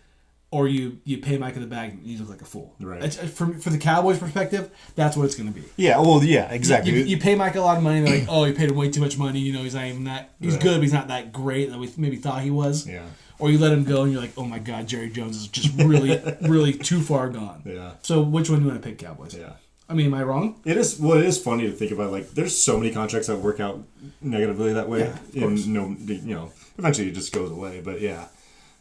or you pay Micah the bag and you look like a fool. Right. For the Cowboys' perspective, that's what it's going to be. Yeah. Well. Yeah. Exactly. You pay Micah a lot of money, and they're like, oh, you paid him way too much money. He's not even that. He's good, but he's not that great that we maybe thought he was. Yeah. Or you let him go and you're like, oh my God, Jerry Jones is just really, really too far gone. Yeah. So which one do you want to pick, Cowboys? Yeah. I mean, am I wrong? It is. Well, it is funny to think about. Like, there's so many contracts that work out negatively that way, and eventually it just goes away. But yeah,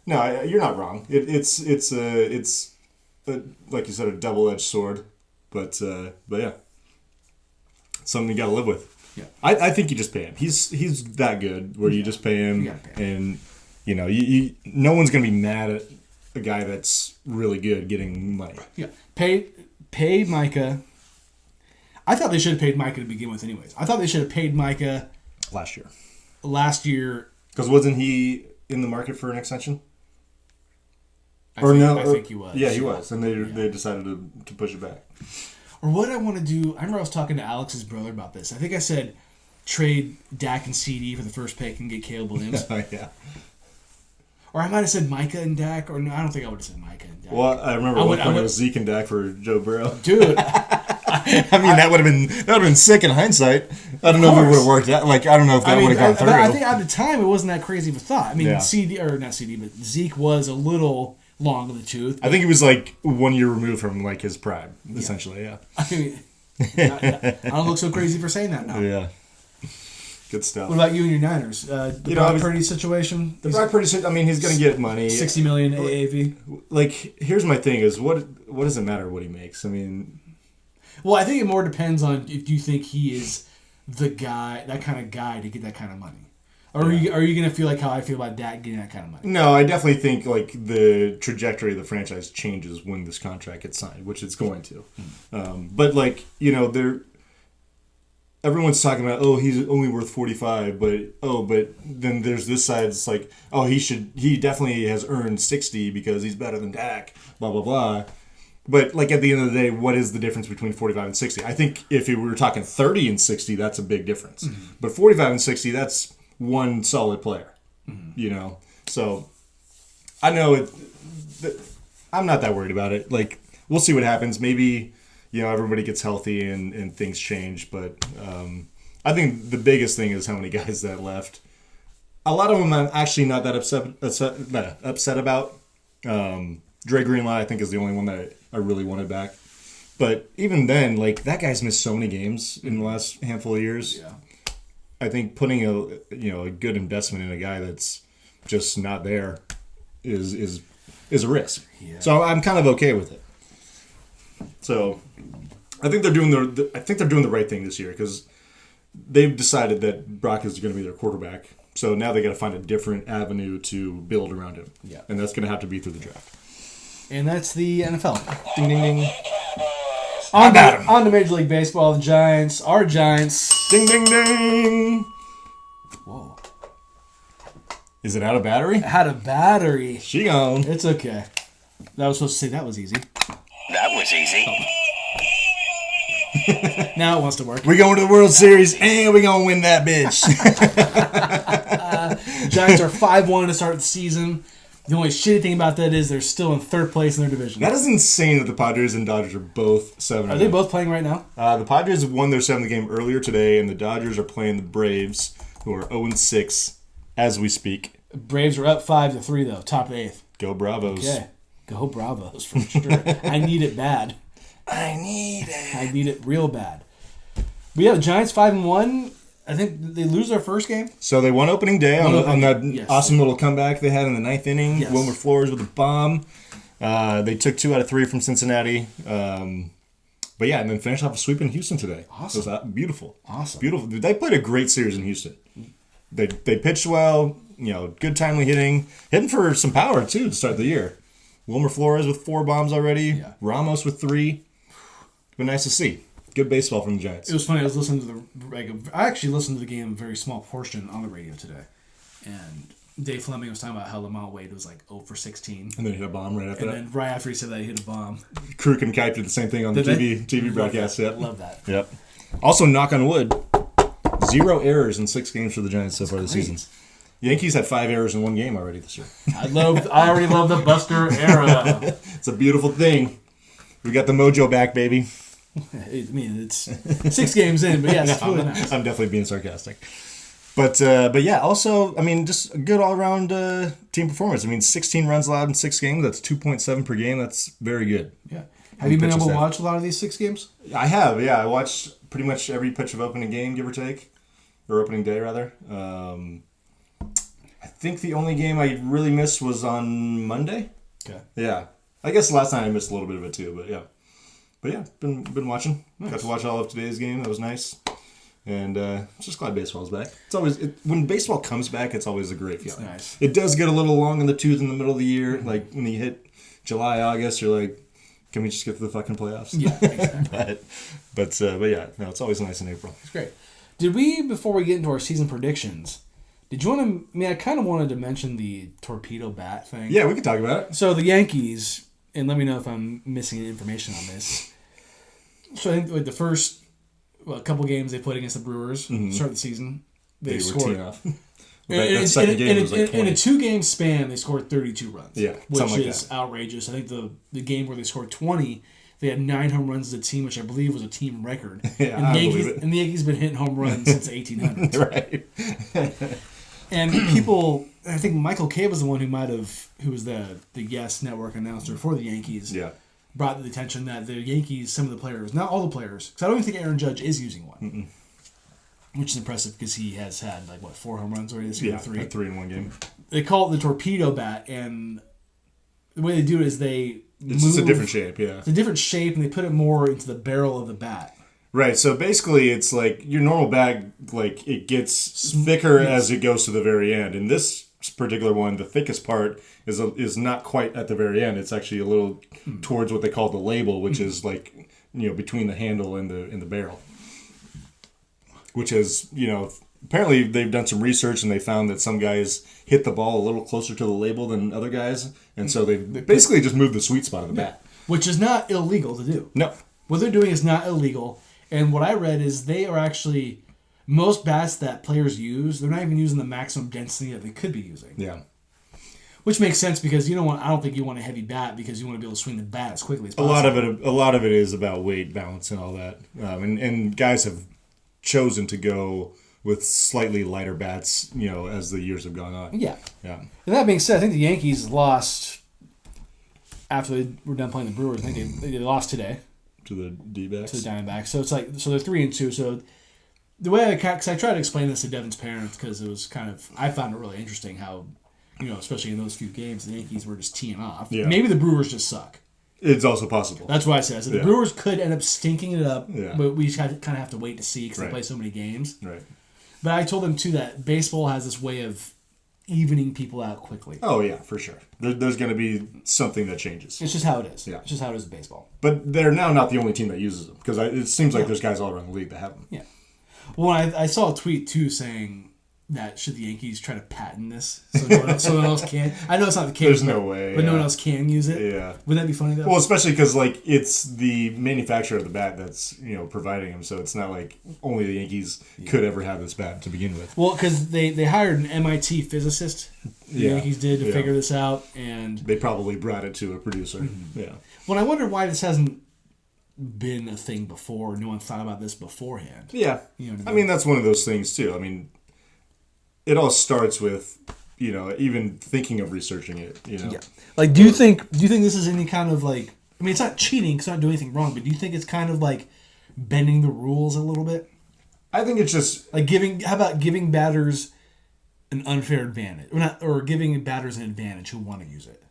no, you're not wrong. It's like you said, a double-edged sword. But yeah, something you got to live with. Yeah. I think you just pay him. He's that good where you just pay him, and no one's gonna be mad at a guy that's really good getting money. Yeah, pay Micah. I thought they should have paid Micah to begin with, anyways. I thought they should have paid Micah last year. Because wasn't he in the market for an extension? I think he was. Yeah, he was, and they decided to push it back. Or what I want to do, I remember I was talking to Alex's brother about this. I think I said trade Dak and CD for the first pick and get Caleb Williams. Yeah. Or I might have said Micah and Dak, or no, I don't think I would have said Micah and Dak. Well, I remember one point it was Zeke and Dak for Joe Burrow. Dude. I mean, that would have been sick in hindsight. I don't know if it would have worked out. Like, I don't know if that would have gone through. I think at the time it wasn't that crazy of a thought. I mean, not CD, but Zeke was a little long in the tooth. I think he was like 1 year removed from like his prime, essentially. Yeah. I mean, I don't look so crazy for saying that now. Yeah. Good stuff. What about you and your Niners? The Brock Purdy situation? The Brock Purdy, I mean, he's going to get money. $60 million AAV. Like, here's my thing: is what does it matter what he makes? I mean, well, I think it more depends on if you think he is the guy, that kind of guy to get that kind of money. Or are you going to feel like how I feel about Dak getting that kind of money? No, I definitely think like the trajectory of the franchise changes when this contract gets signed, which it's going to. But like everyone's talking about, oh, he's only worth 45, but then there's this side. It's like, oh, he definitely has earned 60 because he's better than Dak. Blah blah blah. But like at the end of the day, what is the difference between 45 and 60? I think if we were talking 30 and 60, that's a big difference. But 45 and 60, that's one solid player. So I know I'm not that worried about it. Like, we'll see what happens. Maybe everybody gets healthy and things change. But I think the biggest thing is how many guys that left. A lot of them I'm actually not that upset about. Dre Greenlaw, I think, is the only one that I really wanted back. But even then, like, that guy's missed so many games in the last handful of years. Yeah. I think putting a good investment in a guy that's just not there is a risk. Yeah. So I'm kind of okay with it. So I think they're doing the right thing this year because they've decided that Brock is going to be their quarterback. So now they got to find a different avenue to build around him. Yeah. And that's going to have to be through the draft. And that's the NFL. Ding ding ding. On to Major League Baseball, the Giants. Our Giants. Ding ding ding. Whoa. Is it out of battery? It had a battery. She gone. It's okay. That was supposed to say that was easy. That was easy. Now it wants to work. We're going to the World Series and we're going to win that bitch. Giants are 5-1 to start the season. The only shitty thing about that is they're still in third place in their division. That is insane that the Padres and Dodgers are both 7-0. Are they both playing right now? The Padres won their 7th game earlier today, and the Dodgers are playing the Braves, who are 0-6 as we speak. Braves are up 5-3 though, top 8th. Go Bravos. Okay, go Bravos for sure. I need it bad. I need it real bad. But yeah, the Giants 5-1. I think they lose their first game. So they won opening day on that awesome little comeback they had in the 9th inning. Yes. Wilmer Flores with a bomb. They took 2 out of 3 from Cincinnati. But yeah, and then finished off a sweep in Houston today. Awesome. It was beautiful. Awesome. Beautiful. They played a great series in Houston. They pitched well, good timely hitting for some power too to start the year. Wilmer Flores with 4 bombs already. Yeah. Ramos with 3. Been nice to see. Good baseball from the Giants. It was funny. I was listening to I actually listened to the game a very small portion on the radio today, and Dave Fleming was talking about how Lamont Wade was like 0 for 16, and then he hit a bomb right after that. And then right after he said that, he hit a bomb. Kruk and Kite did the same thing on the TV broadcast. Yep. Love that. Yep. Also, knock on wood, 0 errors in 6 games for the Giants so far this season. Yankees had 5 errors in 1 game already this year. I already love the Buster era. It's a beautiful thing. We got the mojo back, baby. I mean, it's 6 games in, but yeah, it's really nice. I'm definitely being sarcastic. But yeah, also, I mean, just a good all-around team performance. I mean, 16 runs allowed in 6 games. That's 2.7 per game. That's very good. Yeah. Have you been able to watch a lot of these 6 games? I have, yeah. I watched pretty much every pitch of opening game, give or take. Or opening day, rather. I think the only game I really missed was on Monday. Okay. Yeah. I guess last night I missed a little bit of it too, but yeah. But yeah, been watching. Nice. Got to watch all of today's game. That was nice. And just glad baseball's back. It's always when baseball comes back, it's always a great feeling. Nice. It does get a little long in the tooth in the middle of the year. Mm-hmm. Like when you hit July, August, you're like, can we just get to the fucking playoffs? Yeah, exactly. but yeah, no, it's always nice in April. It's great. Did we, before we get into our season predictions, did you want to? I mean, I kind of wanted to mention the torpedo bat thing. Yeah, we could talk about it. So the Yankees, and let me know if I'm missing information on this. So I think like the first couple games they played against the Brewers, start of the season, they scored. That second game was like 20. In a 2-game span, they scored 32 runs. Yeah, which is outrageous. I think the game where they scored 20, they had 9 home runs as a team, which I believe was a team record. Yeah, and the Yankees have been hitting home runs since the 1800s. Right. And people, I think Michael Kay was the one who was the Yes Network announcer for the Yankees. Yeah. Brought to the attention that the Yankees, some of the players, not all the players, because I don't even think Aaron Judge is using one, which is impressive because he has had 4 home runs already this year. Yeah, 3 in 1 game. They call it the torpedo bat, and the way they do it is it's just a different shape. Yeah, it's a different shape, and they put it more into the barrel of the bat. Right, so basically it's like your normal bag, like it gets thicker as it goes to the very end. In this particular one, the thickest part is not quite at the very end. It's actually a little towards what they call the label, which is like, between the handle and the barrel. Which is, apparently they've done some research and they found that some guys hit the ball a little closer to the label than other guys, and so they basically just moved the sweet spot of the bat. Which is not illegal to do. No. What they're doing is not illegal. And what I read is they are actually, most bats that players use, they're not even using the maximum density that they could be using. Yeah. Which makes sense because I don't think you want a heavy bat because you want to be able to swing the bat as quickly as A lot of it is about weight balance and all that. And guys have chosen to go with slightly lighter bats, as the years have gone on. Yeah. Yeah. And that being said, I think the Yankees lost after they were done playing the Brewers. I think they lost today. To the D-backs? To the Diamondbacks. So it's like, so they're 3-2. So the way because I tried to explain this to Devin's parents because it was kind of, I found it really interesting how, especially in those few games, the Yankees were just teeing off. Yeah. Maybe the Brewers just suck. It's also possible. That's what I said. So the Brewers could end up stinking it up, Yeah. but we just kind of have to wait to see because they play so many games. Right. But I told them, too, that baseball has this way of evening people out quickly. Oh, yeah, for sure. There's going to be something that changes. It's just how it is. Yeah. It's just how it is in baseball. But they're now not the only team that uses them because it seems like there's guys all around the league that have them. Yeah. Well, I saw a tweet, too, saying that should the Yankees try to patent this so no one else can. I know it's not the case. There's no way. But no one else can use it. Yeah. Wouldn't that be funny, though? Well, especially because, it's the manufacturer of the bat that's, providing them. So it's not like only the Yankees could ever have this bat to begin with. Well, because they hired an MIT physicist, the Yankees did, to figure this out. And they probably brought it to a producer. Mm-hmm. Yeah. Well, I wonder why this hasn't been a thing before. No one thought about this beforehand. Yeah. I mean, that's one of those things, too. I mean, it all starts with, even thinking of researching it, Yeah. Like, do you think this is any kind of, like... I mean, it's not cheating because it's not doing anything wrong, but do you think it's kind of, like, bending the rules a little bit? I think it's just... Like, how about giving batters an unfair advantage? Or giving batters an advantage who want to use it?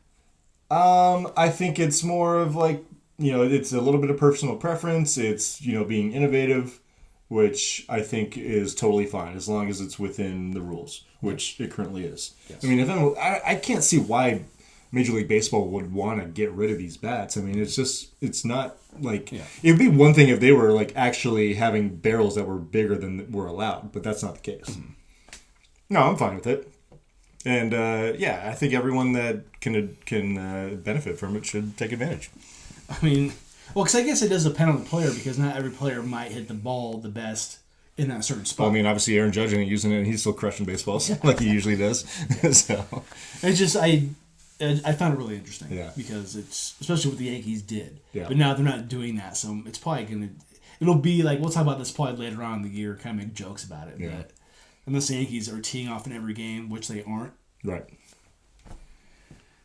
I think it's more of, like, it's a little bit of personal preference. It's, being innovative, which I think is totally fine as long as it's within the rules, which it currently is. Yes. I mean, I can't see why Major League Baseball would want to get rid of these bats. I mean, it's not like... Yeah. It would be one thing if they were, like, actually having barrels that were bigger than were allowed, but that's not the case. Mm-hmm. No, I'm fine with it. And, I think everyone that can benefit from it should take advantage. I mean... Well, because I guess it does depend on the player because not every player might hit the ball the best in that certain spot. Well, I mean, obviously Aaron Judge ain't using it, and he's still crushing baseballs like he usually does. So it's just I found it really interesting. Yeah. Because it's especially what the Yankees did. Yeah. But now they're not doing that, so it's probably it'll be like we'll talk about this probably later on in the year, kind of make jokes about it. Yeah. But unless the Yankees are teeing off in every game, which they aren't. Right.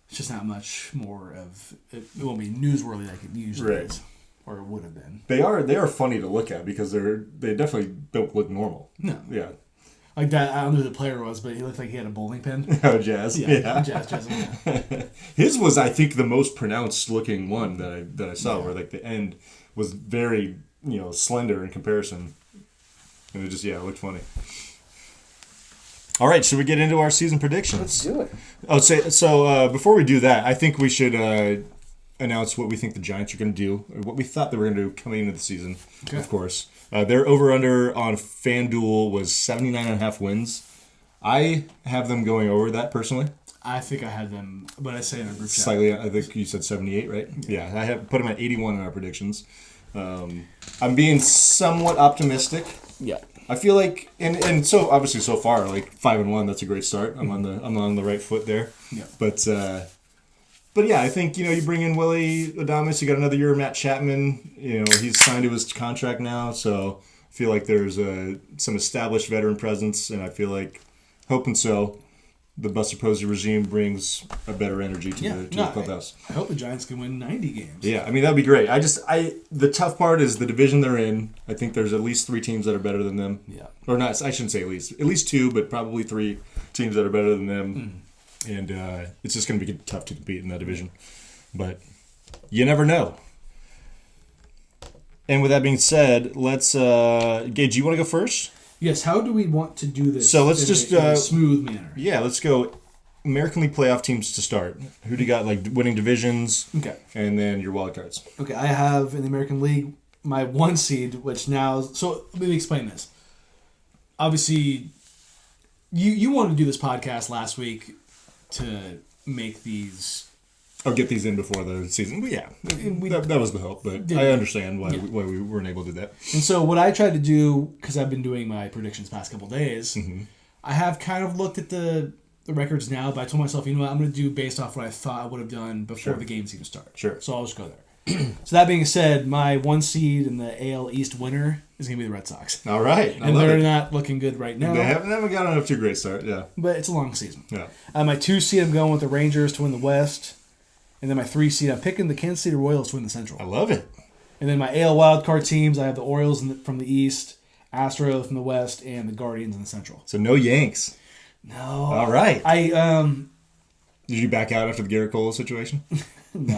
It's just not much more of it won't be newsworthy like it usually is, or it would have been. They are funny to look at because they definitely don't look normal. No, yeah, like that. I don't know who the player was, but he looked like he had a bowling pin. Oh, Jazz, yeah. Jazz. Yeah. His was, I think, the most pronounced looking one that I saw, where like the end was very slender in comparison, and it looked funny. All right, should we get into our season predictions? Let's do it. So before we do that, I think we should announce what we think the Giants are going to do, or what we thought they were going to do coming into the season, of course. Their over-under on FanDuel was 79.5 wins. I have them going over that, personally. I think I had them, but I say in a group chat. Slightly, I think you said 78, right? Yeah, I have put them at 81 in our predictions. I'm being somewhat optimistic. Yeah. I feel like, and so obviously so far, like 5-1, that's a great start. I'm on the right foot there. Yeah. But yeah, I think you bring in Willie Adames. You got another year of Matt Chapman. He's signed to his contract now, so I feel like there's some established veteran presence, and I feel like hoping so. The Buster Posey regime brings a better energy to the clubhouse. I hope the Giants can win 90 games. Yeah, I mean, that'd be great. The tough part is the division they're in. I think there's at least 3 teams that are better than them. Yeah. Or not, I shouldn't say at least. At least 2, but probably 3 teams that are better than them. And it's just going to be tough to compete in that division. But you never know. And with that being said, let's Gage, you want to go first? Yes. How do we want to do this? So let's just in a smooth manner. Yeah, let's go American League playoff teams to start. Who do you got, like, winning divisions? Okay. And then your wild cards. Okay, I have in the American League my 1 seed, which now... So let me explain this. Obviously, you wanted to do this podcast last week to make these... I'll get these in before the season. But yeah, that was the hope. But I understand why we weren't able to do that. And so what I tried to do, because I've been doing my predictions past couple days, I have kind of looked at the records now, but I told myself, you know what, I'm going to do based off what I thought I would have done before the games even start. Sure. So I'll just go there. So that being said, my 1 seed in the AL East winner is going to be the Red Sox. All right. And they're not looking good right now. They haven't gotten off to a great start, yeah. But it's a long season. Yeah. My 2 seed, I'm going with the Rangers to win the West. And then my 3 seed, I'm picking the Kansas City Royals to win the Central. I love it. And then my AL wildcard teams, I have the Orioles from the East, Astros from the West, and the Guardians in the Central. So no Yanks. No. All right. Did you back out after the Garrett Cole situation? No,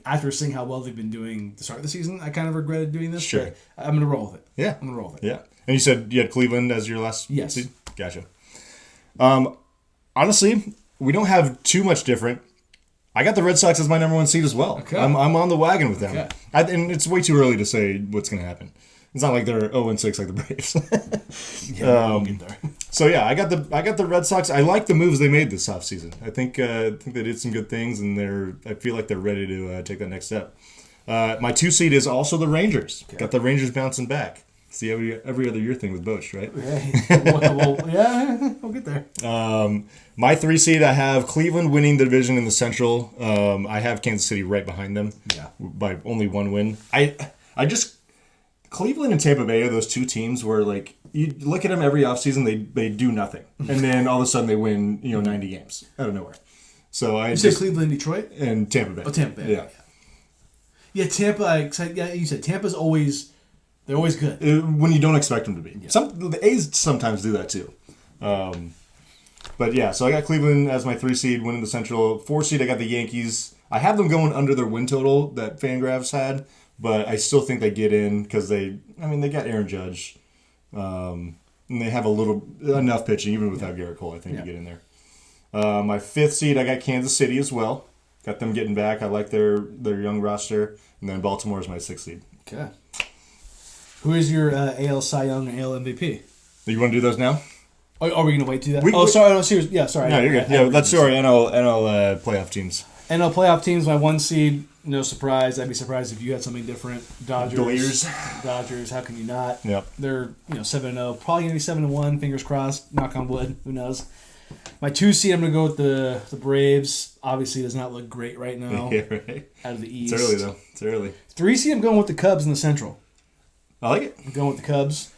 after seeing how well they've been doing to start the season, I kind of regretted doing this. Sure. I'm going to roll with it. Yeah. I'm going to roll with it. Yeah. And you said you had Cleveland as your last Yes. seed? Gotcha. Honestly, we don't have too much different. I got the Red Sox as my number 1 seed as well. Okay. I'm on the wagon with them. Okay. And it's way too early to say what's going to happen. It's not like they're 0-6 like the Braves. We'll get there. So yeah, I got the Red Sox. I like the moves they made this offseason. I think they did some good things, and I feel like they're ready to take that next step. My 2 seed is also the Rangers. Okay. Got the Rangers bouncing back. See every other year thing with Bosch, right? Yeah, we'll get there. My 3 seed, I have Cleveland winning the division in the Central. I have Kansas City right behind them. Yeah. By only 1 win. Cleveland and Tampa Bay are those 2 teams where, like, you look at them every offseason, they do nothing. And then all of a sudden they win, 90 games out of nowhere. So you said Cleveland, Detroit? And Tampa Bay. Oh, Tampa Bay. Yeah. Yeah, Tampa, you said Tampa's always, they're always good. When you don't expect them to be. Yeah. The A's sometimes do that too. But yeah, so I got Cleveland as my 3 seed, winning the Central. 4 seed, I got the Yankees. I have them going under their win total that Fangraphs had. But I still think they get in because they got Aaron Judge. And they have enough pitching, even without Garrett Cole, I think, to get in there. My 5th seed, I got Kansas City as well. Got them getting back. I like their young roster. And then Baltimore is my 6th seed. Okay. Who is your AL Cy Young and AL MVP? You want to do those now? Are we going to wait to do that? Sorry. No, seriously. Yeah, sorry. No, you're good. Let's do our NL playoff teams. NL playoff teams, my 1 seed. No surprise. I'd be surprised if you had something different. Dodgers. How can you not? Yep. They're 7-0. Probably gonna be 7-1. Fingers crossed. Knock on wood. Who knows? My 2 seed, I'm gonna go with the Braves. Obviously, does not look great right now. Yeah, right. Out of the East. It's early though. It's early. 3 seed, I'm going with the Cubs in the Central. I like it. I'm going with the Cubs.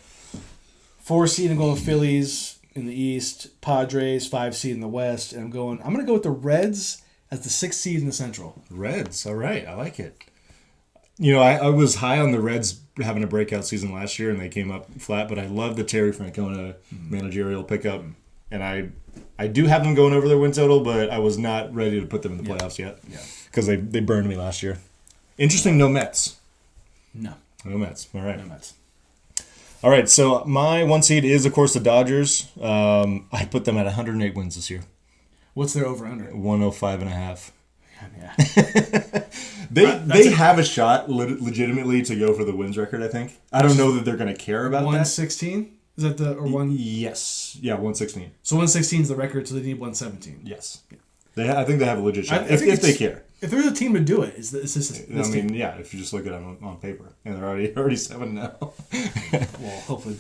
4 seed, I'm going with Phillies in the East. Padres, 5 seed in the West, and I'm gonna go with the Reds as the 6th seed in the Central. Reds, all right. I like it. I was high on the Reds having a breakout season last year, and they came up flat, but I love the Terry Francona managerial pickup, and I do have them going over their win total, but I was not ready to put them in the playoffs yet because they burned me last year. Interesting, no Mets. No Mets. All right. No Mets. All right, so my 1 seed is, of course, the Dodgers. I put them at 108 wins this year. What's their over-under? 105.5. Yeah. They have a shot legitimately to go for the wins record, I think. I don't know that they're going to care about 116? Is that the or one? Yes. Yeah, 116. So 116 is the record, so they need 117. Yes. I think they have a legit shot if they care. If there's a team to do it, it's this team. Yeah, if you just look at them on paper. And they're already 7 now. Well, hopefully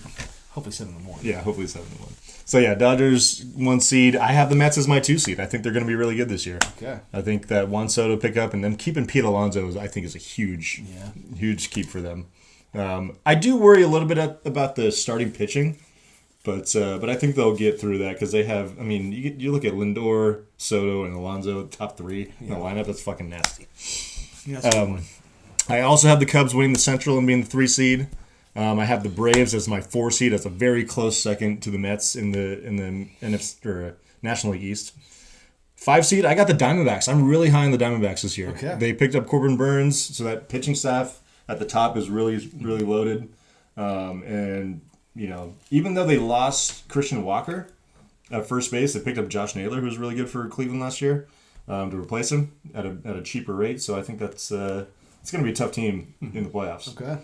7-1. Yeah, hopefully 7-1. So yeah, Dodgers 1 seed. I have the Mets as my 2 seed. I think they're going to be really good this year. Okay. I think that Juan Soto pickup and then keeping Pete Alonso is a huge keep for them. I do worry a little bit about the starting pitching, but I think they'll get through that because they have. I mean, you look at Lindor, Soto, and Alonso, top 3 in the lineup. That's fucking nasty. Yeah, I also have the Cubs winning the Central and being the 3 seed. I have the Braves as my 4 seed. That's a very close second to the Mets in the NFC or National League East. 5 seed, I got the Diamondbacks. I'm really high on the Diamondbacks this year. Okay. They picked up Corbin Burns, so that pitching staff at the top is really, really loaded. And, even though they lost Christian Walker at first base, they picked up Josh Naylor, who was really good for Cleveland last year, to replace him at a cheaper rate. So I think that's it's going to be a tough team in the playoffs. Okay.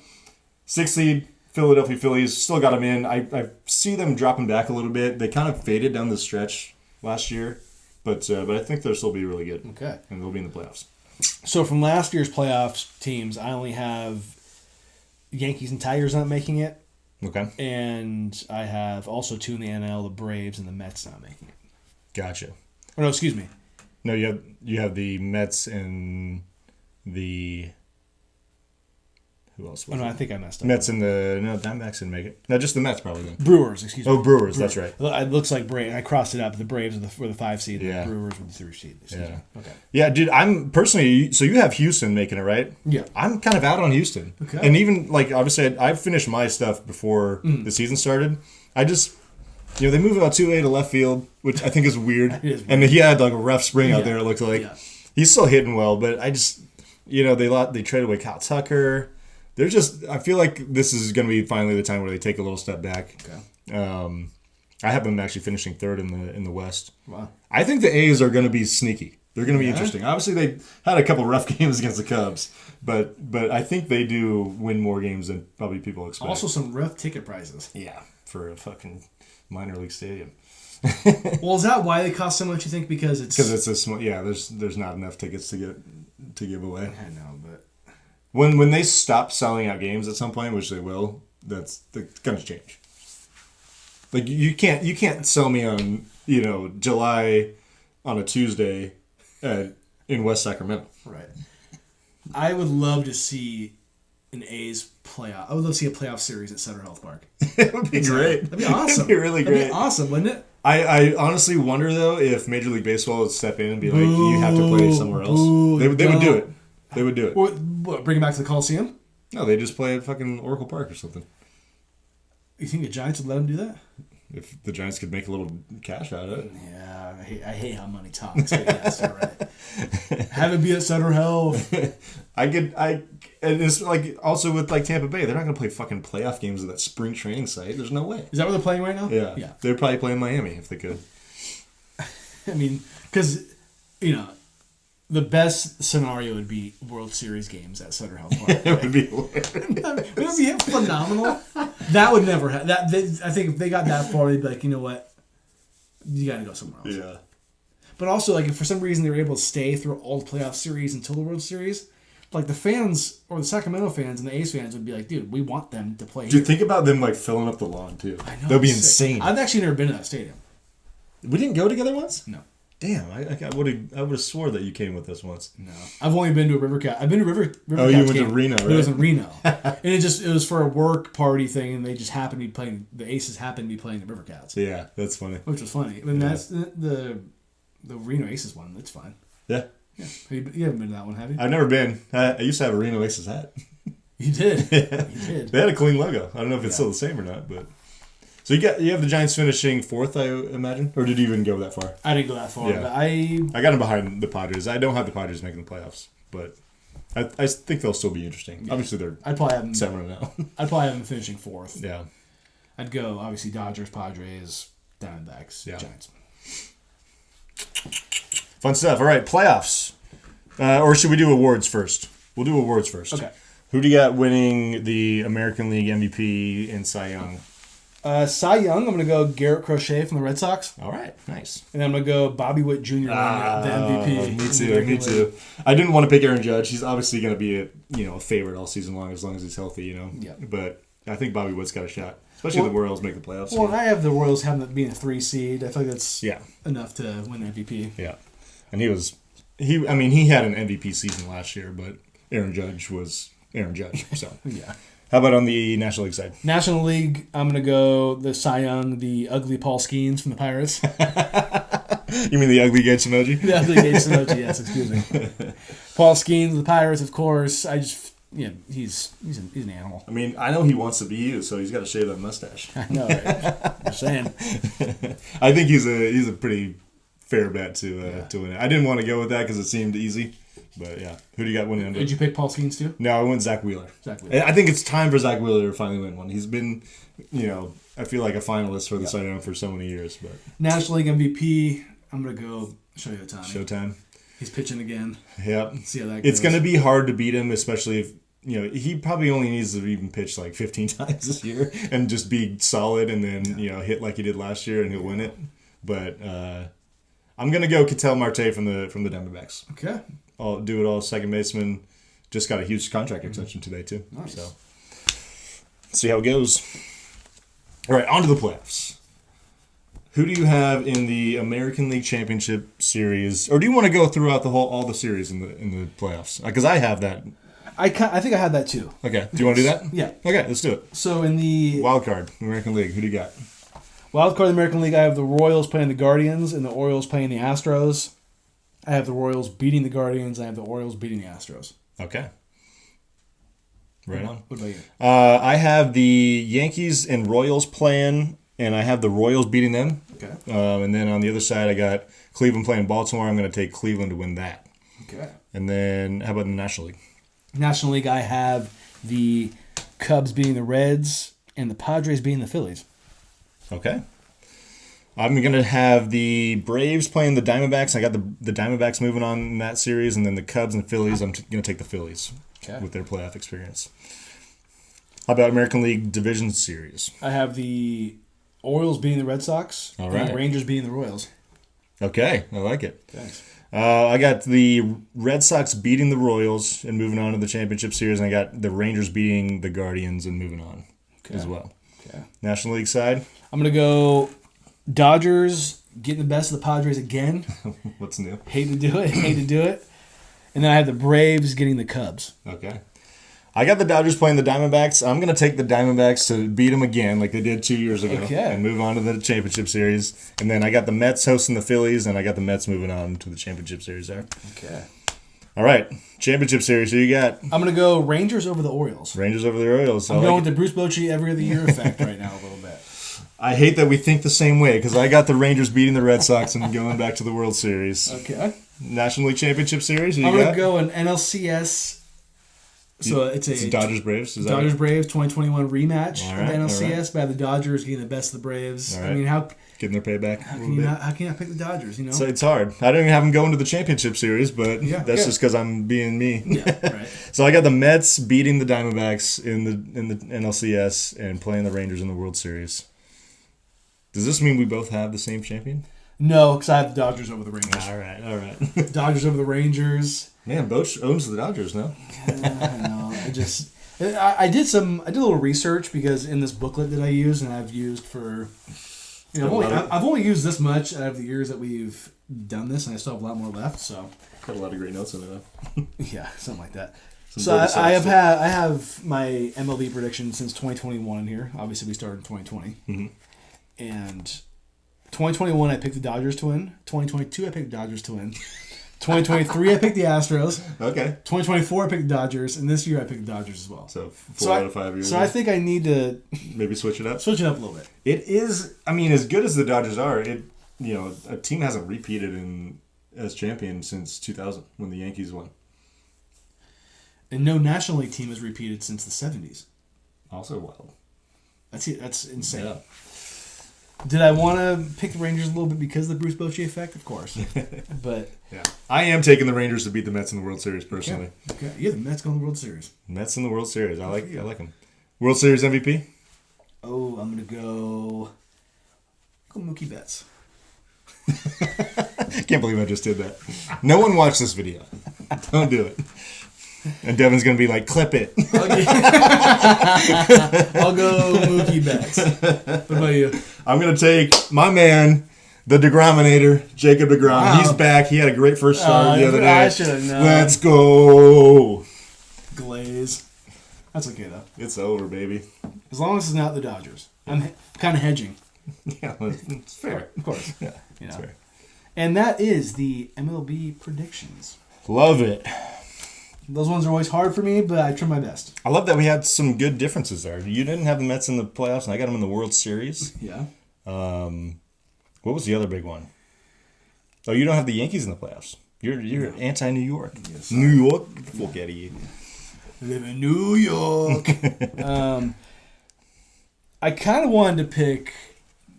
6 seed, Philadelphia Phillies, still got them in. I see them dropping back a little bit. They kind of faded down the stretch last year. But I think they'll still be really good. Okay. And they'll be in the playoffs. So from last year's playoffs teams, I only have Yankees and Tigers not making it. Okay. And I have also 2 in the NL, the Braves and the Mets not making it. Gotcha. Oh, no, excuse me. No, you have the Mets and the... Who else was no, it? I think I messed up. Mets and the... No, Diamondbacks didn't make it. No, just the Mets probably then. Brewers, excuse me. Oh, Brewers, that's right. It looks like I crossed it up. The Braves were the 5 seed, and Yeah. the Brewers were the 3 seed. Excuse me. Okay. Yeah, dude, I'm personally... So you have Houston making it, right? Yeah. I'm kind of out on Houston. Okay. And even, obviously, I finished my stuff before the season started. I just... they moved about 2A to left field, which I think is weird. It is weird. And he had, a rough spring out there, it looked like. Yeah. He's still hitting well, but I just... they traded away Kyle Tucker. They're just... I feel like this is going to be finally the time where they take a little step back. Okay. I have them actually finishing 3rd in the West. Wow. I think the A's are going to be sneaky. They're going to be Yeah? interesting. Obviously, they had a couple rough games against the Cubs, but I think they do win more games than probably people expect. Also some rough ticket prices. Yeah, for a fucking minor league stadium. Well, is that why they cost so much, you think? Because it's a small... Yeah, there's not enough tickets to give away. I know, but... When they stop selling out games at some point, which they will, that's going to change. You can't sell me on July on a Tuesday in West Sacramento. Right. I would love to see an A's playoff. I would love to see a playoff series at Sutter Health Park. It would be great. That'd be awesome. It'd be really great. That'd be awesome, wouldn't it? I honestly wonder though if Major League Baseball would step in and be like, you have to play somewhere else. They would do it. They would do it. What, bring it back to the Coliseum? No, they just play at fucking Oracle Park or something. You think the Giants would let them do that? If the Giants could make a little cash out of it. Yeah, I hate how money talks. But yes, you're right. Have it be at Sutter Health. And it's also with Tampa Bay, they're not going to play fucking playoff games at that spring training site. There's no way. Is that where they're playing right now? Yeah. Yeah. They're probably playing Miami if they could. I mean, because, the best scenario would be World Series games at Sutter Health Park. It would be hilarious. It would be phenomenal. That would never happen. I think if they got that far, they'd be like, you know what? You got to go somewhere else. Yeah. But also, if for some reason they were able to stay through all the playoff series until the World Series, the fans or the Sacramento fans and the A's fans would be like, dude, we want them to play. Dude, think about them filling up the lawn too. I know. That'd be sick. insane. I've actually never been to that stadium. We didn't go together once? No. Damn, I would have swore that you came with us once. No. I've only been to a River Cat. I've been to River Oh, Cats you went game, to Reno, but right? It was in Reno. And it was for a work party thing, and they just happened to be playing, the Aces happened to be playing the River Cats. Yeah, that's funny. Which was funny. I mean, that's the Reno Aces one. That's fine. Yeah. Yeah. You haven't been to that one, have you? I've never been. I used to have a Reno Aces hat. You did. Yeah. You did. They had a clean logo. I don't know if it's still the same or not, but... So you have the Giants finishing 4th, I imagine? Or did you even go that far? I didn't go that far, Yeah. but I got them behind the Padres. I don't have the Padres making the playoffs, but I think they'll still be interesting. Yeah. Obviously, they're I'd probably have them 7-0. I'd probably have them finishing 4th. Yeah. I'd go obviously Dodgers, Padres, Diamondbacks, Yeah. Giants. Fun stuff. All right, playoffs. Or should we do awards first? We'll do awards first. Okay. Who do you got winning the American League MVP and Cy Young? Cy Young, I'm going to go Garrett Crochet from the Red Sox. All right, nice. And I'm going to go Bobby Witt Jr. winning the MVP. Me too. I didn't want to pick Aaron Judge. He's obviously going to be a favorite all season long as he's healthy, Yeah. But I think Bobby Witt's got a shot, especially if the Royals make the playoffs. Well, I have the Royals having being a 3 seed. I feel like that's Yeah. enough to win the MVP. Yeah. And he had an MVP season last year, but Aaron Judge was Aaron Judge. So Yeah. How about on the National League side? National League, I'm going to go the Cy Young, the ugly Paul Skeens from the Pirates. You mean the ugly Gage emoji? The ugly Gage emoji, yes, excuse me. Paul Skeens, the Pirates, of course. He's an animal. I mean, I know he wants to be you, so he's got to shave that mustache. I know, right? Just saying. I think he's a pretty fair bet to win it. I didn't want to go with that because it seemed easy. But yeah, who do you got winning? Did you pick Paul Skeens too? No, I went Zach Wheeler. Zach Wheeler. I think it's time for Zach Wheeler to finally win one. He's been, I feel like a finalist for the Cy Young for so many years. But National League MVP, I'm going to go Showtime. Showtime. He's pitching again. Yep. See how that goes. It's going to be hard to beat him, especially if, he probably only needs to even pitch like 15 times this year and just be solid and then, hit like he did last year and he'll win it. But I'm going to go Ketel Marte from the Diamondbacks. Okay. I'll do it all. Second baseman. Just got a huge contract extension today, too. Nice. So, see how it goes. All right, on to the playoffs. Who do you have in the American League Championship Series? Or do you want to go throughout all the series in the playoffs? Because I have that. I think I had that too. Okay. Do you want to do that? Yeah. Okay, let's do it. So in the Wild card, American League, who do you got? Wild card of the American League, I have the Royals playing the Guardians and the Orioles playing the Astros. I have the Royals beating the Guardians. I have the Orioles beating the Astros. Okay. Right on. What about you? I have the Yankees and Royals playing, and I have the Royals beating them. Okay. And then on the other side, I got Cleveland playing Baltimore. I'm going to take Cleveland to win that. Okay. And then how about the National League? National League, I have the Cubs beating the Reds and the Padres beating the Phillies. Okay. I'm going to have the Braves playing the Diamondbacks. I got the Diamondbacks moving on in that series, and then the Cubs and Phillies, I'm going to take the Phillies with their playoff experience. How about American League Division Series? I have the Orioles beating the Red Sox All and right. the Rangers beating the Royals. Okay, I like it. Thanks. I got the Red Sox beating the Royals and moving on to the championship series, and I got the Rangers beating the Guardians and moving on as well. Okay. National League side? I'm going to go Dodgers getting the best of the Padres again. What's new? Hate to do it. And then I have the Braves getting the Cubs. Okay. I got the Dodgers playing the Diamondbacks. I'm going to take the Diamondbacks to beat them again like they did 2 years ago and move on to the championship series. And then I got the Mets hosting the Phillies, and I got the Mets moving on to the championship series there. Okay. All right. Championship series. Who you got? I'm going to go Rangers over the Orioles. Rangers over the Orioles. I'm going with the Bruce Bochy every other year effect right now a little bit. I hate that we think the same way because I got the Rangers beating the Red Sox and going back to the World Series. Okay. National League Championship Series. I'm going to go an NLCS. So it's Dodgers Braves. Dodgers Braves 2021 rematch of the NLCS by the Dodgers getting the best of the Braves. Right. I mean, how getting their payback? How can you not pick the Dodgers? So it's hard. I don't even have them going to the championship series, but that's just because I'm being me. Yeah, right. So I got the Mets beating the Diamondbacks in the NLCS and playing the Rangers in the World Series. Does this mean we both have the same champion? No, because I have the Dodgers over the Rangers. All right. Dodgers over the Rangers. Man, Boch owns the Dodgers now. I know. I did a little research because in this booklet that I use and I've used for, I've only used this much out of the years that we've done this, and I still have a lot more left. So got a lot of great notes in it. Yeah, something like that. So I have my MLB predictions since 2021 in here. Obviously, we started in 2020. Mm-hmm. And 2021, I picked the Dodgers to win. 2022, I picked the Dodgers to win. 2023, I picked the Astros. Okay. 2024, I picked the Dodgers. And this year, I picked the Dodgers as well. So 4 out of 5 years. So I think I need to... maybe switch it up? Switch it up a little bit. It is... I mean, as good as the Dodgers are, a team hasn't repeated as champion since 2000 when the Yankees won. And no National League team has repeated since the 70s. Also wild. That's insane. Yeah. Did I want to pick the Rangers a little bit because of the Bruce Bochy effect? Of course. But yeah, I am taking the Rangers to beat the Mets in the World Series personally. Okay. Yeah, the Mets go in the World Series. Mets in the World Series. I like them. World Series MVP? Oh, I'm going to go Mookie Betts. I can't believe I just did that. No one watched this video. Don't do it. And Devin's going to be like, clip it. I'll go Mookie Betts. What about you? I'm going to take my man, the DeGrominator, Jacob DeGrom. Wow. He's back. He had a great first start the other day. I should have known. Let's go. Glaze. That's okay, though. It's over, baby. As long as it's not the Dodgers. I'm kind of hedging. Yeah, it's fair. Of course. Yeah, it's fair. And that is the MLB predictions. Love it. Those ones are always hard for me, but I try my best. I love that we had some good differences there. You didn't have the Mets in the playoffs, and I got them in the World Series. Yeah. What was the other big one? Oh, you don't have the Yankees in the playoffs. You're anti-New York. Yes, New York, fuck out of you. Live in New York. I kind of wanted to pick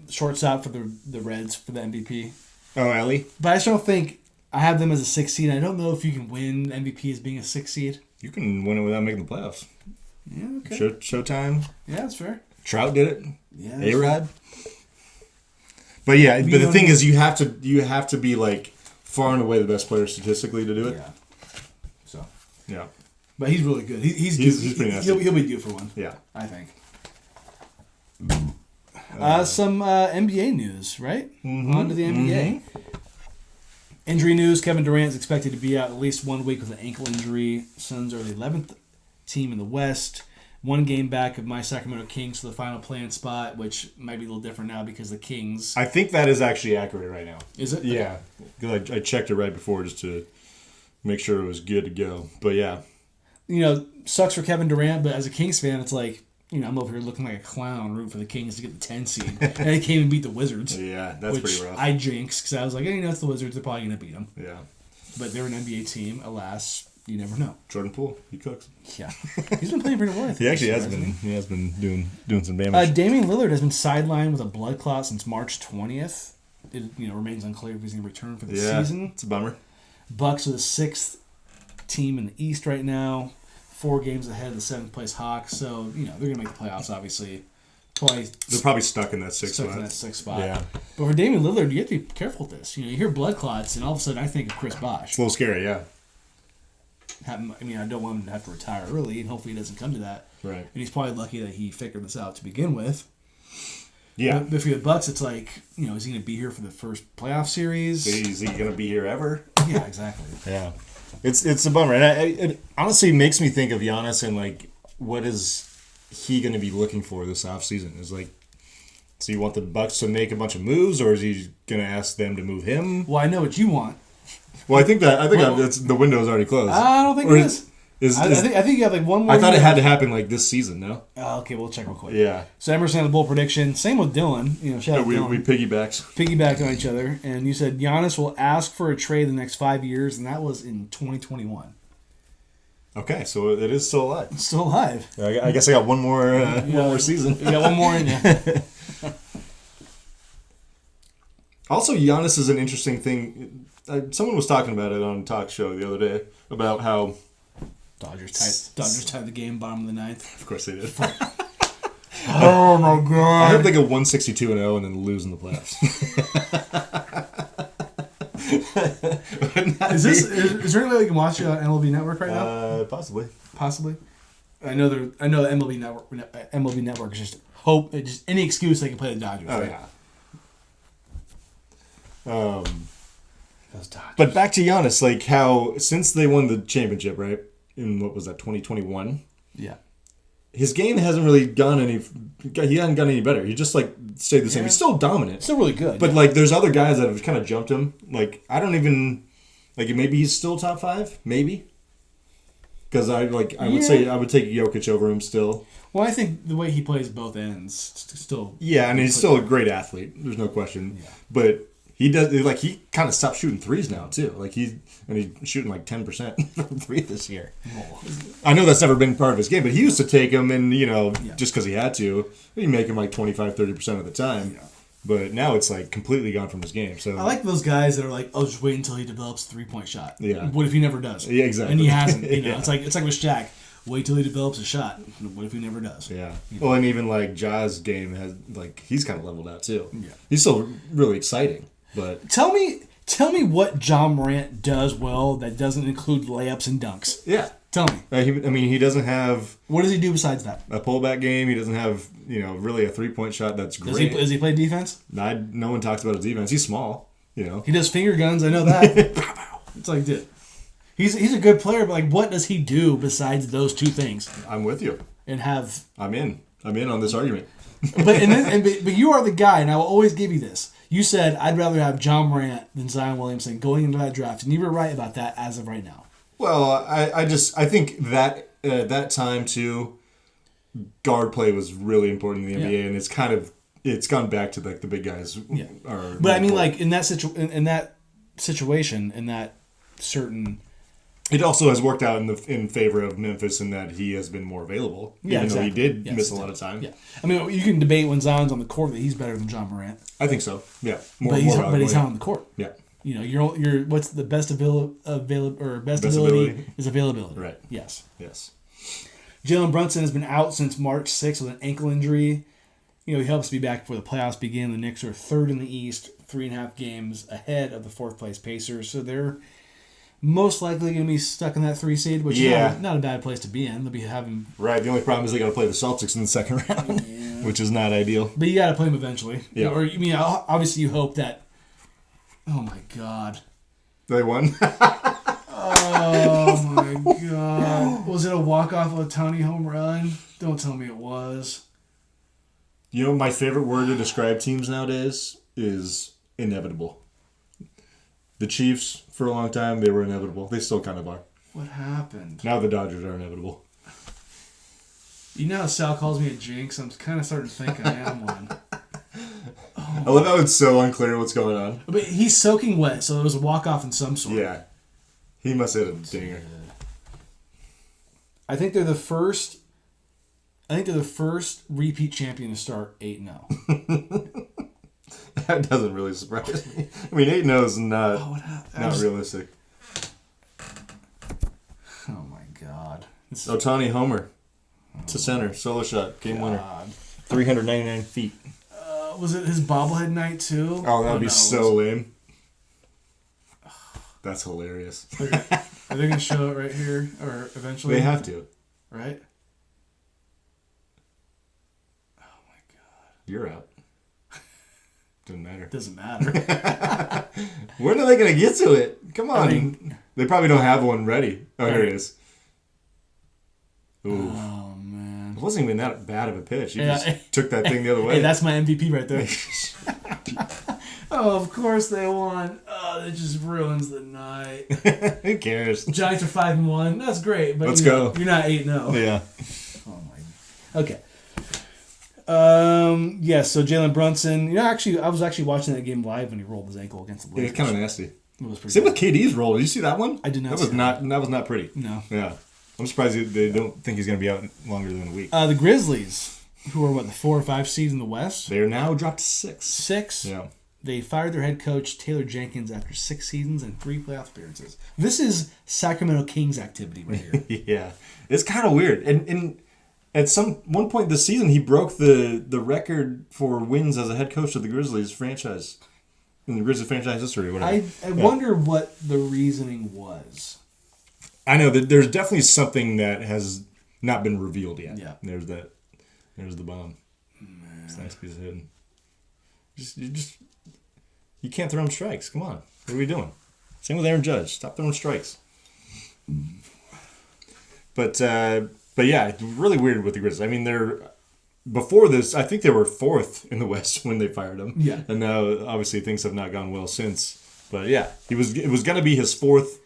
shortstop for the Reds for the MVP. Oh, Ellie? But I just don't think I have them as a 6 seed. I don't know if you can win MVP as being a 6 seed. You can win it without making the playoffs. Yeah, okay. Showtime. Yeah, that's fair. Trout did it. Yeah. A-Rod. But yeah, but the thing is, you have to be like far and away the best player statistically to do it. Yeah. So. Yeah. But he's really good. He's pretty nice. He'll be due for one. Yeah. I think. Some NBA news, right? Mm-hmm, on to the NBA. Mm-hmm. Injury news: Kevin Durant is expected to be out at least 1 week with an ankle injury. Suns are the 11th team in the West. 1 game back of my Sacramento Kings for the final play-in spot, which might be a little different now because the Kings... I think that is actually accurate right now. Is it? Yeah. Because I checked it right before just to make sure it was good to go. But yeah. You know, sucks for Kevin Durant, but as a Kings fan, it's like, you know, I'm over here looking like a clown rooting for the Kings to get the 10 seed. And they can't even beat the Wizards. Yeah, that's pretty rough. I jinxed because I was like, hey, you know, it's the Wizards. They're probably going to beat them. Yeah. But they're an NBA team. Alas, you never know. Jordan Poole, he cooks. Yeah. He's been playing pretty well. He actually has been. He has been doing some damage. Damian Lillard has been sidelined with a blood clot since March 20th. It remains unclear if he's going to return for the season. It's a bummer. Bucks are the 6th team in the East right now. 4 games ahead of the 7th place Hawks. So, you know, they're going to make the playoffs, obviously. They're probably stuck in that 6th spot. Yeah. But for Damian Lillard, you have to be careful with this. You know, you hear blood clots, and all of a sudden I think of Chris Bosh. It's a little scary, yeah. I mean, I don't want him to have to retire early, and hopefully he doesn't come to that. Right. And he's probably lucky that he figured this out to begin with. Yeah. But for the Bucks, it's like, you know, is he going to be here for the first playoff series? Is he going to be here ever? Yeah, exactly. Yeah. It's a bummer. And it honestly makes me think of Giannis and, like, what is he going to be looking for this offseason? Is like, so you want the Bucks to make a bunch of moves, or is he going to ask them to move him? Well, I know what you want. Well, I think the window's already closed. I don't think it is. I think you have like one more. I thought it had to happen like this season. No. Okay, we'll check real quick. Yeah. So Emerson had a bold prediction. Same with Dylan. You know, shout out Dylan. We piggybacked on each other, and you said Giannis will ask for a trade the next 5 years, and that was in 2021. Okay, so it is still alive. It's still alive. I guess I got one more season. You got one more in you. Also, Giannis is an interesting thing. Someone was talking about it on a talk show the other day about how Dodgers tied the game bottom of the 9th. Of course they did. Oh my god! I hope they go 162-0 and then lose in the playoffs. Is there any way we can watch it on MLB Network right now? Possibly. I know the MLB Network is just any excuse they can play the Dodgers. Oh right? yeah. Those Dodgers. But back to Giannis, like how since they won the championship, right? In what was that, 2021? Yeah. His game hasn't really gone any. He hasn't gotten any better. He just like stayed the same. Yeah. He's still dominant. Still really good. But like, there's other guys that have kind of jumped him. Like I don't even like. Maybe he's still top 5. Maybe. Because I would say I would take Jokic over him still. Well, I think the way he plays both ends still. Yeah, and he's still a great athlete. There's no question. Yeah. But he does like he kind of stopped shooting threes now too. Like he's shooting like 10% from 3 this year. Oh. I know that's never been part of his game, but he used to take them and just because he had to, he'd make him like 25-30% of the time. Yeah. But now it's like completely gone from his game. So I like those guys that are like, "Oh, just wait until he develops a 3-point shot." Yeah. What if he never does? Yeah, exactly. And he hasn't. You know, Yeah. it's like with Shaq. Wait till he develops a shot. What if he never does? Yeah. Well, and even like Ja's game has like he's kind of leveled out too. Yeah. He's still really exciting, but tell me what John Morant does well that doesn't include layups and dunks. Yeah. Tell me. He doesn't have. What does he do besides that? A pullback game. He doesn't have really a 3-point shot that's great. Does he play defense? No one talks about his defense. He's small. He does finger guns. I know that. It's like, dude, he's a good player, but like, what does he do besides those 2 things? I'm with you. I'm in on this argument. but you are the guy, and I will always give you this. You said I'd rather have John Morant than Zion Williamson going into that draft, and you were right about that as of right now. Well, I think that that time too, guard play was really important in the NBA, and it's gone back to like the big guys. Yeah. Are but I mean, like in that situation, in that situation in that certain. It also has worked out in favor of Memphis in that he has been more available, even though he did miss a lot of time. Yeah, I mean, you can debate when Zion's on the court that he's better than John Morant. I think so. Yeah, but he's not on the court. Yeah, you know, your what's the best ability is availability. Right. Yes. Yes. Jalen Brunson has been out since March 6th with an ankle injury. You know, he helps to be back before the playoffs begin. The Knicks are third in the East, 3.5 games ahead of the fourth place Pacers, so they're most likely going to be stuck in that 3 seed, which is not a bad place to be in. They'll be having right. The only problem is they got to play the Celtics in the second round, which is not ideal. But you got to play them eventually. Yeah. Or you mean obviously you hope that. Oh my God. They won. Oh my God. Was it a walk-off of a Tony home run? Don't tell me it was. You know, my favorite word to describe teams nowadays is inevitable. The Chiefs, for a long time, they were inevitable. They still kind of are. What happened? Now the Dodgers are inevitable. You know how Sal calls me a jinx? I'm kind of starting to think I am one. I love how it's so unclear what's going on. But he's soaking wet, so it was a walk-off in some sort. Yeah. He must have hit a dinger. I think they're the first repeat champion to start 8-0. That doesn't really surprise me. I mean, 8-0 is not realistic. Oh my God. Ohtani homer to center, solo shot, game winner. 399 feet. Was it his bobblehead night too? Oh, that would be so lame. That's hilarious. Are they going to show it right here or eventually? They have to. Right? Oh my God. You're out. Doesn't matter. Doesn't matter. When are they going to get to it? Come on. They probably don't have one ready. Oh, here it is. Ooh. Oh, man. It wasn't even that bad of a pitch. You just took that thing the other way. Hey, that's my MVP right there. Oh, of course they won. Oh, that just ruins the night. Who cares? Giants are 5-1. That's great, but Let's go. You're not 8-0. Yeah. Oh my. Okay. So Jalen Brunson. You know, I was actually watching that game live when he rolled his ankle against the Blazers. It's kind of nasty. It was pretty. Same with KD's roll. Did you see that one? I did not. That was not pretty. No. Yeah. I'm surprised they don't think he's going to be out longer than a week. The Grizzlies, who are the 4 or 5 seeds in the West. They are now dropped to 6. 6. Yeah. They fired their head coach, Taylor Jenkins, after 6 seasons and 3 playoff appearances. This is Sacramento Kings activity right here. Yeah. It's kind of weird. And at one point this season, he broke the record for wins as a head coach of the Grizzlies franchise. In the Grizzlies franchise history or whatever. I wonder what the reasoning was. I know that there's definitely something that has not been revealed yet. Yeah. There's the bomb. Man. It's a nice piece of hidden. You can't throw him strikes. Come on. What are we doing? Same with Aaron Judge. Stop throwing strikes. But yeah, it's really weird with the Grizzlies. I mean, before this, I think they were 4th in the West when they fired him. Yeah. And now, obviously, things have not gone well since. But yeah, it was going to be his 4th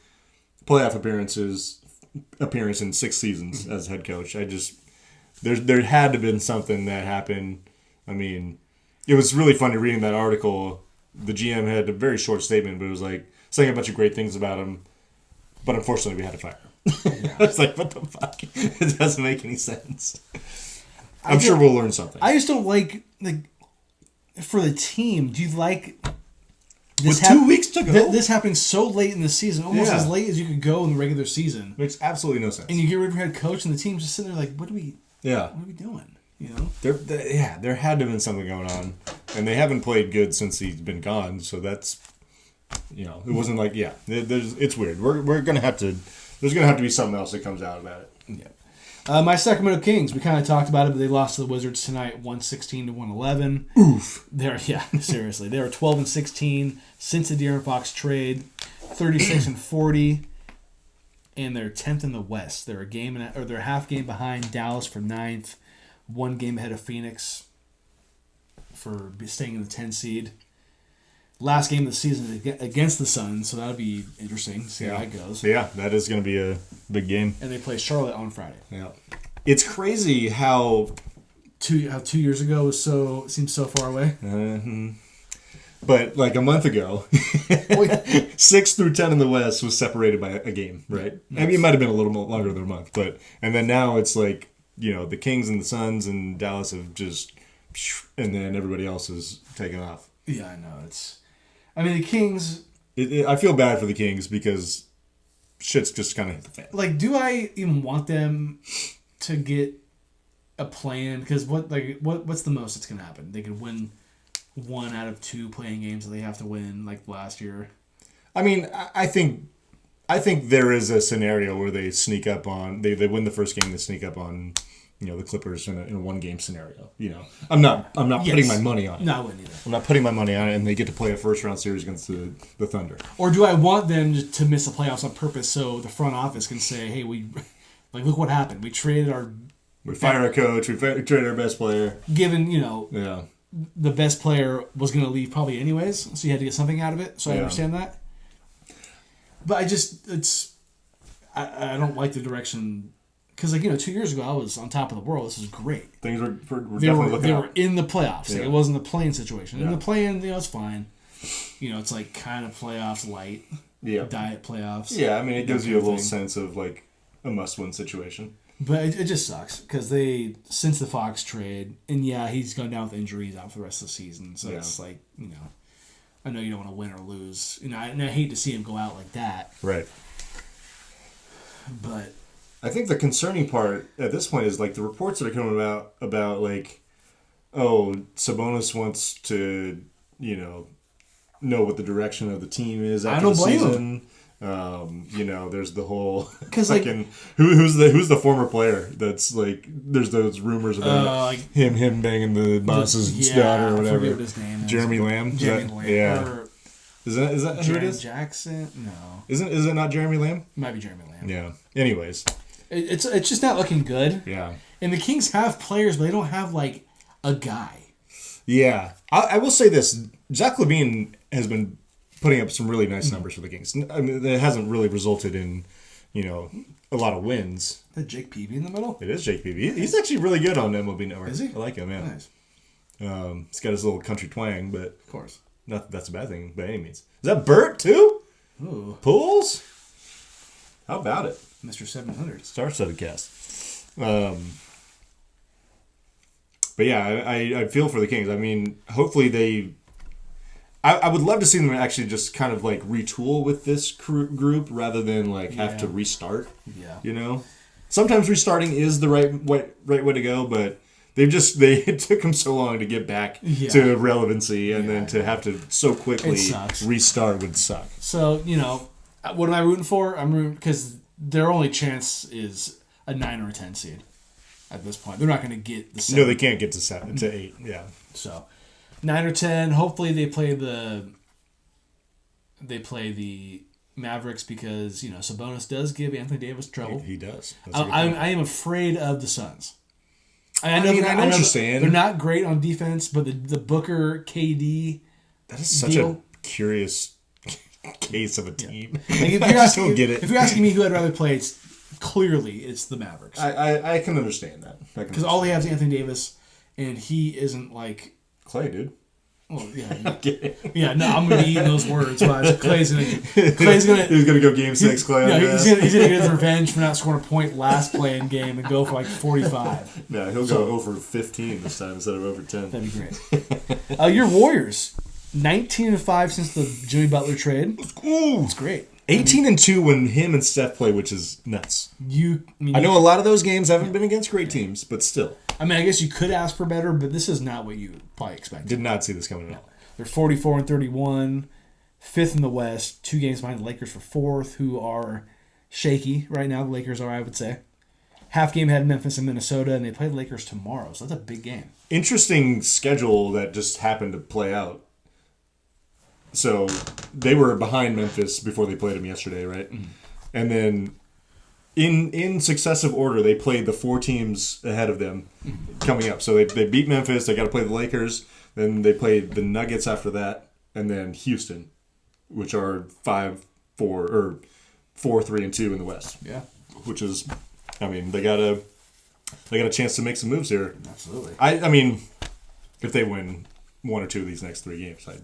playoff appearance in 6 seasons as head coach. There had to have been something that happened. I mean, it was really funny reading that article. The GM had a very short statement, but it was like saying a bunch of great things about him. But unfortunately, we had to fire him. Yeah. I was like, what the fuck? It doesn't make any sense. I'm sure we'll learn something. I just don't like for the team. Do you like this? With 2 weeks to go, this happened so late in the season, almost as late as you could go in the regular season. Makes absolutely no sense. And you get rid of your head coach, and the team's just sitting there like, what are we doing? You know? There had to have been something going on, and they haven't played good since he's been gone. So that's, it wasn't like it's weird. We're gonna have to. There's gonna have to be something else that comes out about it. Yeah. My Sacramento Kings. We kind of talked about it, but they lost to the Wizards tonight, 116-111. Oof. Seriously, they were 12-16 since the De'Aaron Fox trade, 36-40. And they're 10th in the West. They're they're a half game behind Dallas for 9th. 1 game ahead of Phoenix for staying in the 10 seed. Last game of the season against the Suns, so that'll be interesting. See how that goes. Yeah, that is going to be a big game. And they play Charlotte on Friday. Yeah, it's crazy how 2 years ago seemed so far away. But like a month ago, 6 through 10 in the West was separated by a game, right? Nice. I mean, it might have been a little more longer than a month, and then now it's like, the Kings and the Suns and Dallas have just, and then everybody else is taking off. Yeah, I know. The Kings. I feel bad for the Kings because shit's just kind of hit the fan. Like, do I even want them to get a plan? Because what's the most that's gonna happen? They could win 1 out of 2 playing games that they have to win, like last year. I mean, I think there is a scenario where they sneak up on they win the first game, they sneak up on the Clippers in a 1-game scenario. I'm not putting my money on it. No, I wouldn't either. I'm not putting my money on it, and they get to play a first round series against the Thunder. Or do I want them to miss the playoffs on purpose so the front office can say, "Hey, look what happened. We traded we fired our coach. We traded our best player." Given yeah. The best player was going to leave probably anyways, so you had to get something out of it. So I understand that. But I don't like the direction, because 2 years ago I was on top of the world. This was great. Things were definitely looking up. They were in the playoffs. Yeah. It wasn't a play-in situation. Yeah. In the play-in, it's fine. It's like kind of playoffs light. Yeah. Diet playoffs. Yeah, I mean, it gives you a little sense of like a must-win situation. But it just sucks because since the Fox trade, and he's gone down with injuries out for the rest of the season. So it's like, I know you don't want to win or lose. And I hate to see him go out like that. Right. But I think the concerning part at this point is like the reports that are coming about like, oh, Sabonis wants to, know what the direction of the team is after the season. There's the whole fucking who's the former player that's like there's those rumors about him banging the boss's daughter or whatever. I forget what his name is. Jeremy Lamb. Jeremy Lamb. Yeah. Is that who it is? Jackson? No. Is it not Jeremy Lamb? It might be Jeremy Lamb. Yeah. Anyways. It's just not looking good. Yeah. And the Kings have players, but they don't have like a guy. Yeah. I will say this. Zach LaVine has been putting up some really nice numbers for the Kings. I mean, it hasn't really resulted in, a lot of wins. Is that Jake Peavy in the middle? It is Jake Peavy. He's actually really good on MLB Network. Is he? I like him, man. Nice. He's got his little country twang, but of course, not that that's a bad thing by any means. Is that Bert too? Ooh. Pools? How about it? Mr. 700. Star-studded cast. But yeah, I feel for the Kings. I mean, hopefully they. I would love to see them actually just kind of like retool with this group rather than like have to restart. Yeah. Sometimes restarting is the right way to go, but it took them so long to get back to relevancy, and then to have to so quickly restart would suck. So what am I rooting for? I'm rooting because their only chance is a 9 or a 10 seed at this point. They're not going to get the 7. No, they can't get to 7 to 8. Yeah. So 9 or 10. Hopefully they play the Mavericks because Sabonis does give Anthony Davis trouble. He does. I am afraid of the Suns. I know what you're saying. They're not great on defense, but the Booker KD. That is such a curious case of a team. Like I just don't get it. If you're asking me who I'd rather play, it's the Mavericks. I can understand that. Because all they have is Anthony Davis, and he isn't like Clay, dude. Well, yeah. No, I'm gonna be eating those words. Clay's gonna. He's gonna go Game 6. Clay. He's gonna get his revenge for not scoring a point last playing game and go for like 45. No, he'll go over 15 this time instead of over 10. That'd be great. Your Warriors, 19-5 since the Jimmy Butler trade. Ooh, it's great. 18-2 when him and Steph play, which is nuts. I know a lot of those games haven't been against great teams, but still. I mean, I guess you could ask for better, but this is not what you probably expected. Did not see this coming at all. They're 44-31, 5th in the West, 2 games behind the Lakers for 4th, who are shaky right now. The Lakers are, I would say. Half game ahead of Memphis and Minnesota, and they play the Lakers tomorrow, so that's a big game. Interesting schedule that just happened to play out. So they were behind Memphis before they played them yesterday, right? Mm-hmm. And then in successive order, they played the 4 teams ahead of them coming up. So they beat Memphis. They got to play the Lakers. Then they played the Nuggets after that, and then Houston, which are 5-4 or 4-3-2 in the West. Yeah, which is, I mean, they got a chance to make some moves here. Absolutely. I mean, if they win one or two of these next 3 games. I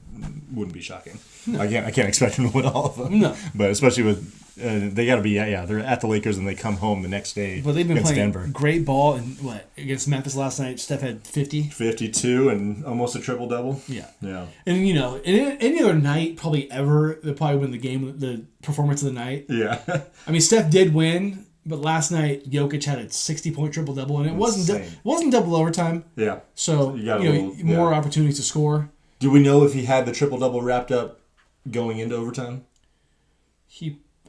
wouldn't be shocking. I can't expect them to win all of them. No. But especially with they got to be they're at the Lakers and they come home the next day. But they've been against playing Denver. great ball and against Memphis last night. Steph had 50, 52 and almost a triple double. Yeah. Yeah. And any other night probably ever they'll probably win the game, the performance of the night. Yeah. I mean, Steph did win, but last night Jokic had a 60-point triple double, and it wasn't double overtime. Yeah. So you got more opportunities to score. Do we know if he had the triple double wrapped up going into overtime?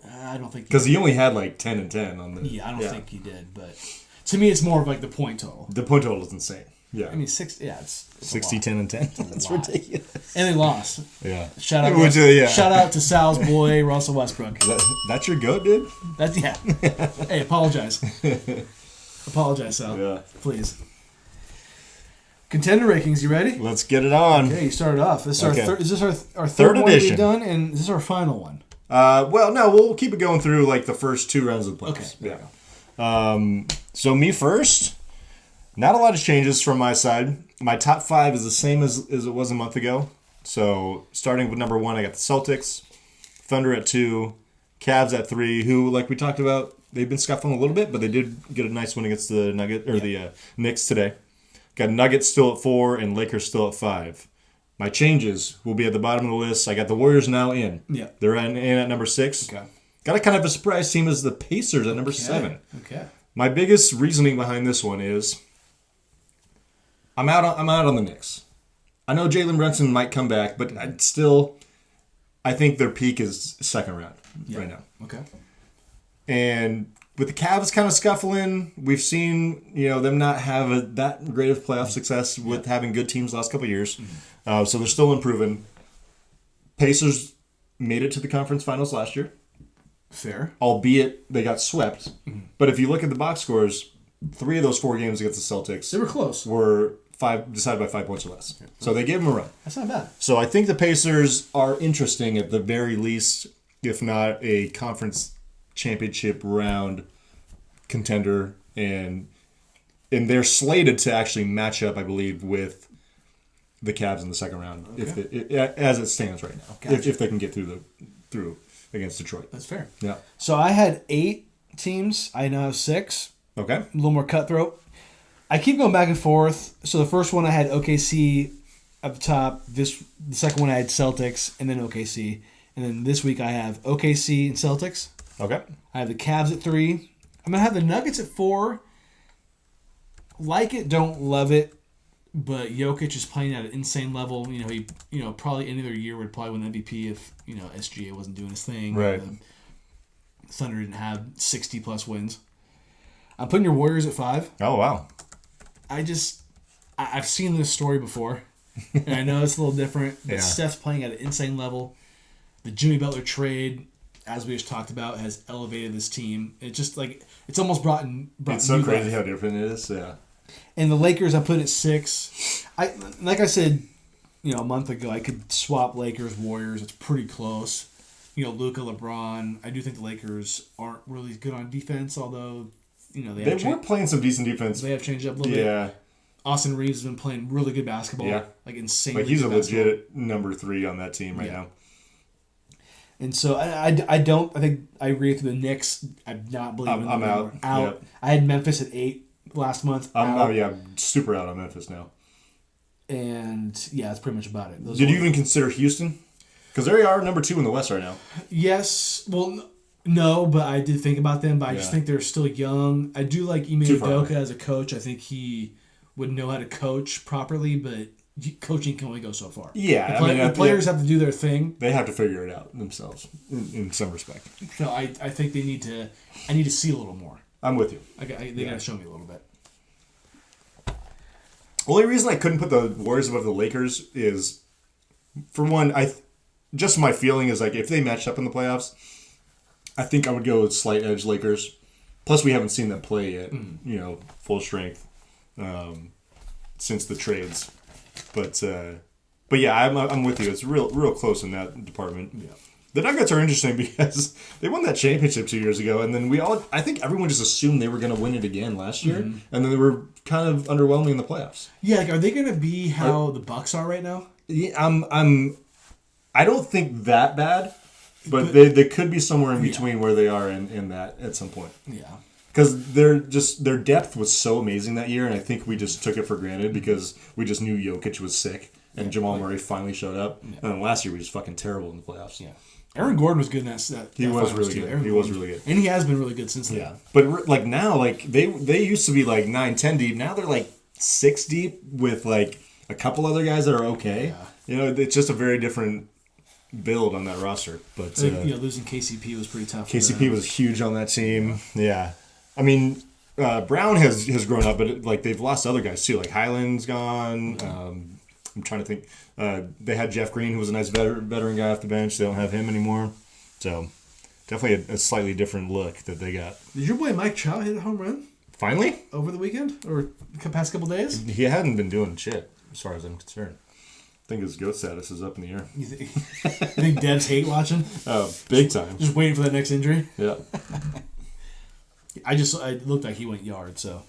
I don't think because he only had like 10 and 10 on the. Yeah, I don't think he did, but to me, it's more of like the point total. The point total is insane. Yeah, I mean, it's 60, 10, and 10. That's ridiculous. And they lost. Yeah. Shout out to Sal's boy Russell Westbrook. That's your goat, dude. Hey, apologize. Apologize, Sal. Yeah. Please. Contender rankings, you ready? Let's get it on. Okay, you started off. This is Okay. Is this our Third third one edition. we've done, and this is our final one. Well, no, we'll keep it going through like the first 2 rounds of the playoffs. Okay. Yeah. So me first. Not a lot of changes from my side. My top 5 is the same as it was a month ago. So starting with number 1, I got the Celtics, Thunder at 2, Cavs at 3. Who, like we talked about, they've been scuffling a little bit, but they did get a nice win against the the Knicks today. Got Nuggets still at 4 and Lakers still at 5. My changes will be at the bottom of the list. I got the Warriors now in. Yeah. They're in at number 6. Okay. Got a kind of a surprise team as the Pacers at number 7. Okay. My biggest reasoning behind this one is I'm out on the Knicks. I know Jalen Brunson might come back, but I think their peak is second round right now. Okay. And with the Cavs kind of scuffling, we've seen them not have that great of playoff success with having good teams the last couple of years. Mm-hmm. So they're still improving. Pacers made it to the conference finals last year. Fair. Albeit they got swept. Mm-hmm. But if you look at the box scores, 3 of those 4 games against the Celtics, they were close. Were decided by 5 points or less. So they gave them a run. That's not bad. So I think the Pacers are interesting at the very least, if not a conference championship round contender, and they're slated to actually match up, I believe, with the Cavs in the second round, as it stands right now. Gotcha. If they can get through against Detroit. That's fair. Yeah. So I had 8 teams. I now have 6. Okay. A little more cutthroat. I keep going back and forth. So the first one I had OKC at the top. The second one I had Celtics and then OKC. And then this week I have OKC and Celtics. Okay. I have the Cavs at 3. I'm going to have the Nuggets at 4. Like it, don't love it. But Jokic is playing at an insane level. He probably any other year would probably win MVP if, SGA wasn't doing his thing. Right. Thunder didn't have 60-plus wins. I'm putting your Warriors at 5. Oh, wow. I've seen this story before, and I know it's a little different, but Yeah. Steph's playing at an insane level. The Jimmy Butler trade, as we just talked about, has elevated this team. It's just it's almost brought it's so new crazy life. how different it is. Yeah. And the Lakers, I put at 6. Like I said, a month ago, I could swap Lakers, Warriors. It's pretty close. Luka, LeBron. I do think the Lakers aren't really good on defense, although they were playing some decent defense. They have changed up a little bit. Yeah. Austin Reeves has been playing really good basketball. Yeah. Insane. He's a legit number 3 on that team right now. And so I think I agree with the Knicks. I'm not believing I'm out. Yep. I had Memphis at 8 last month. I'm super out on Memphis now. And yeah, that's pretty much about it. Did you even consider Houston? Because they are number 2 in the West right now. Yes. Well, no, but I did think about them. But I just think they're still young. I do like Ime Udoka as a coach. I think he would know how to coach properly, but coaching can only go so far. Yeah, the players have to do their thing. They have to figure it out themselves in some respect. So I think they need to. I need to see a little more. I'm with you. They got to show me a little bit. Only reason I couldn't put the Warriors above the Lakers is, for one, just my feeling is if they matched up in the playoffs, I think I would go with slight edge Lakers. Plus, we haven't seen them play yet, full strength, since the trades. But yeah, I'm with you. It's real close in that department. The Nuggets are interesting because they won that championship 2 years ago, and then I think everyone just assumed they were going to win it again last year, and then they were kind of underwhelming in the playoffs. Yeah, like, are they going to be how the Bucks are right now? Yeah, I don't think that bad, but they could be somewhere in between where they are in that at some point. Yeah. Because their depth was so amazing that year, and I think we just took it for granted because we just knew Jokic was sick, and Jamal Murray finally showed up. Yeah. And then last year we was fucking terrible in the playoffs. Yeah. Aaron Gordon was good in that He was really good. He was really good. And he has been really good since then. Yeah. But like now, like they used to be like 9-10 deep. Now they're like 6 deep with like a couple other guys that are okay. Yeah. You know, it's just a very different build on that roster. But losing KCP was pretty tough. KCP was huge on that team. Yeah. I mean, Brown has grown up, but they've lost other guys too. Like Highland's gone. I'm trying to think. They had Jeff Green, who was a nice veteran guy off the bench. They don't have him anymore. So definitely a slightly different look that they got. Did your boy Mike Trout hit a home run? Finally? Over the weekend? Or the past couple days? He hadn't been doing shit, as far as I'm concerned. I think his GOAT status is up in the air. You think Devs hate watching? Oh, big time. Just waiting for that next injury? Yeah. It looked like he went yard, so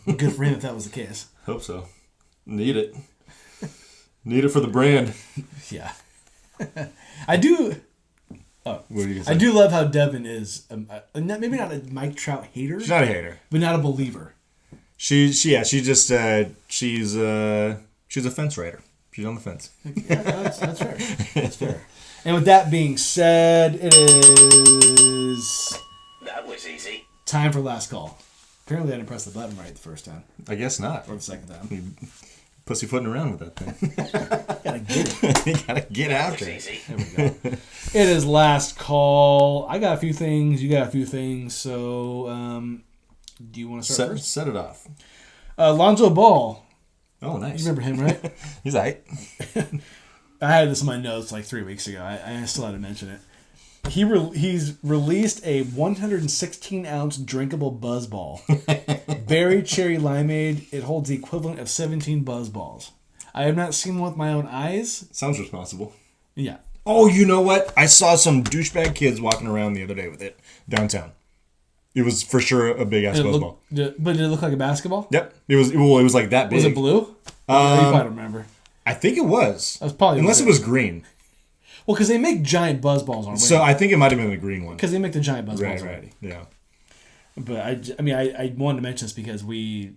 good for him if that was the case. Hope so. Need it. Need it for the brand. Yeah. I do. Oh, what are you gonna say? I do love how Devin is. Maybe not a Mike Trout hater. She's not a hater, but not a believer. She's a fence rider. She's on the fence. Yeah, that's fair. That's fair. And with that being said, it is. That was easy. Time for last call. Apparently, I didn't press the button right the first time. I guess not. Or the second time. Pussyfooting around with that thing. Gotta get it. You gotta get after it. There we go. It is last call. I got a few things. You got a few things. So, do you want to start first? Set it off. Lonzo Ball. Oh, nice. You remember him, right? He's aight. I had this in my notes like 3 weeks ago. I still had to mention it. He's released a 116-ounce drinkable buzz ball. Berry cherry limeade. It holds the equivalent of 17 buzz balls. I have not seen one with my own eyes. Sounds responsible. Yeah. Oh, you know what? I saw some douchebag kids walking around the other day with it downtown. It was for sure a big ass buzz ball. But did it look like a basketball? Yep. It was like that big. Was it blue? You probably don't remember. I think it was. Was probably unless it was green. Well, because they make giant buzz balls on. So I think it might have been the green one. Because they make the giant buzz balls already. Yeah. But I wanted to mention this because did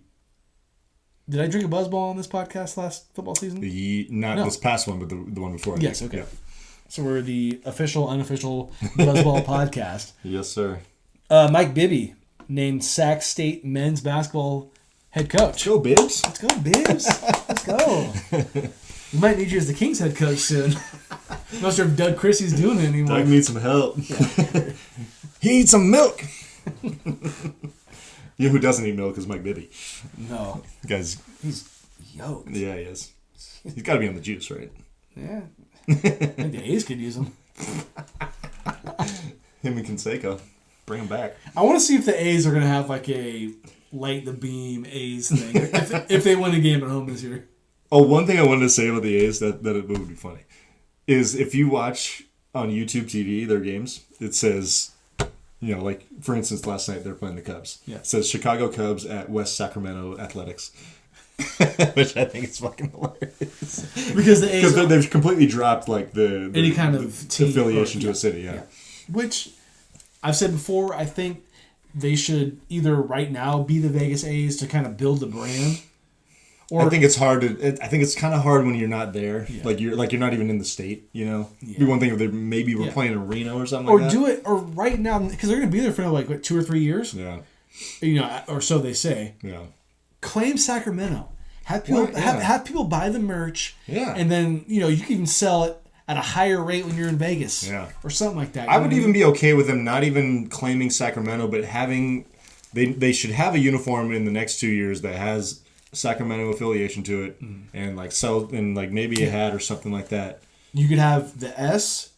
I drink a buzz ball on this podcast last football season? Not this past one, but the one before. Yes. Okay. Yeah. So we're the official, unofficial buzz ball podcast. Yes, sir. Mike Bibby named Sac State men's basketball head coach. Go Bibbs. Let's go, Bibbs. Let's go. We might need you as the Kings head coach soon. I'm not sure if Doug Christie's doing it anymore. Doug needs some help. Yeah. He needs some milk. You know who doesn't need milk is Mike Bibby. No. He's yoked. Yeah, he is. He's got to be on the juice, right? Yeah. I think the A's could use him. Him and Canseco. Bring him back. I want to see if the A's are going to have like a light the beam A's thing. if they win a game at home this year. Oh, one thing I wanted to say about the A's that it would be funny is if you watch on YouTube TV their games, it says, like for instance, last night they're playing the Cubs. Yeah. It says Chicago Cubs at West Sacramento Athletics, which I think is fucking hilarious. Because the A's they've completely dropped like the any kind of team affiliation to a city. Yeah. Which I've said before, I think they should either right now be the Vegas A's to kind of build the brand. Or, I think it's hard I think it's kind of hard when you're not there. Yeah. Like you're not even in the state. Yeah. It'd be one thing if they maybe were playing in Reno or something. Or like that. Do it or right now because they're going to be there for like 2 or 3 years. Yeah. Or so they say. Yeah. Claim Sacramento. Have people have people buy the merch. Yeah. And then you can even sell it at a higher rate when you're in Vegas. Yeah. Or something like that. I would even be okay with them not even claiming Sacramento, but having they should have a uniform in the next 2 years that has Sacramento affiliation to it, and like sell and like maybe a hat or something like that. You could have the S,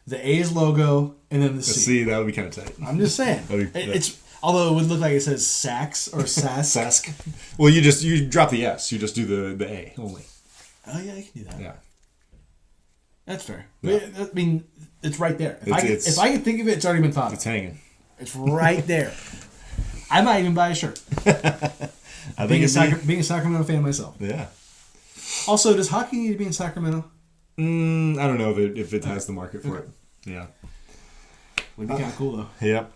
the A's logo, and then the C. C, that would be kind of tight. I'm just saying. It's although it would look like it says Sax or Sask. Sask. Well, you drop the S. You just do the A only. Oh yeah, you can do that. Yeah. That's fair. Yeah. I mean, it's right there. If I can think of it, it's already been thought of. It's hanging. It's right there. I might even buy a shirt. Being a Sacramento fan myself. Yeah. Also, does hockey need to be in Sacramento? I don't know if it has the market for it. Yeah. Would be kind of cool, though. Yep.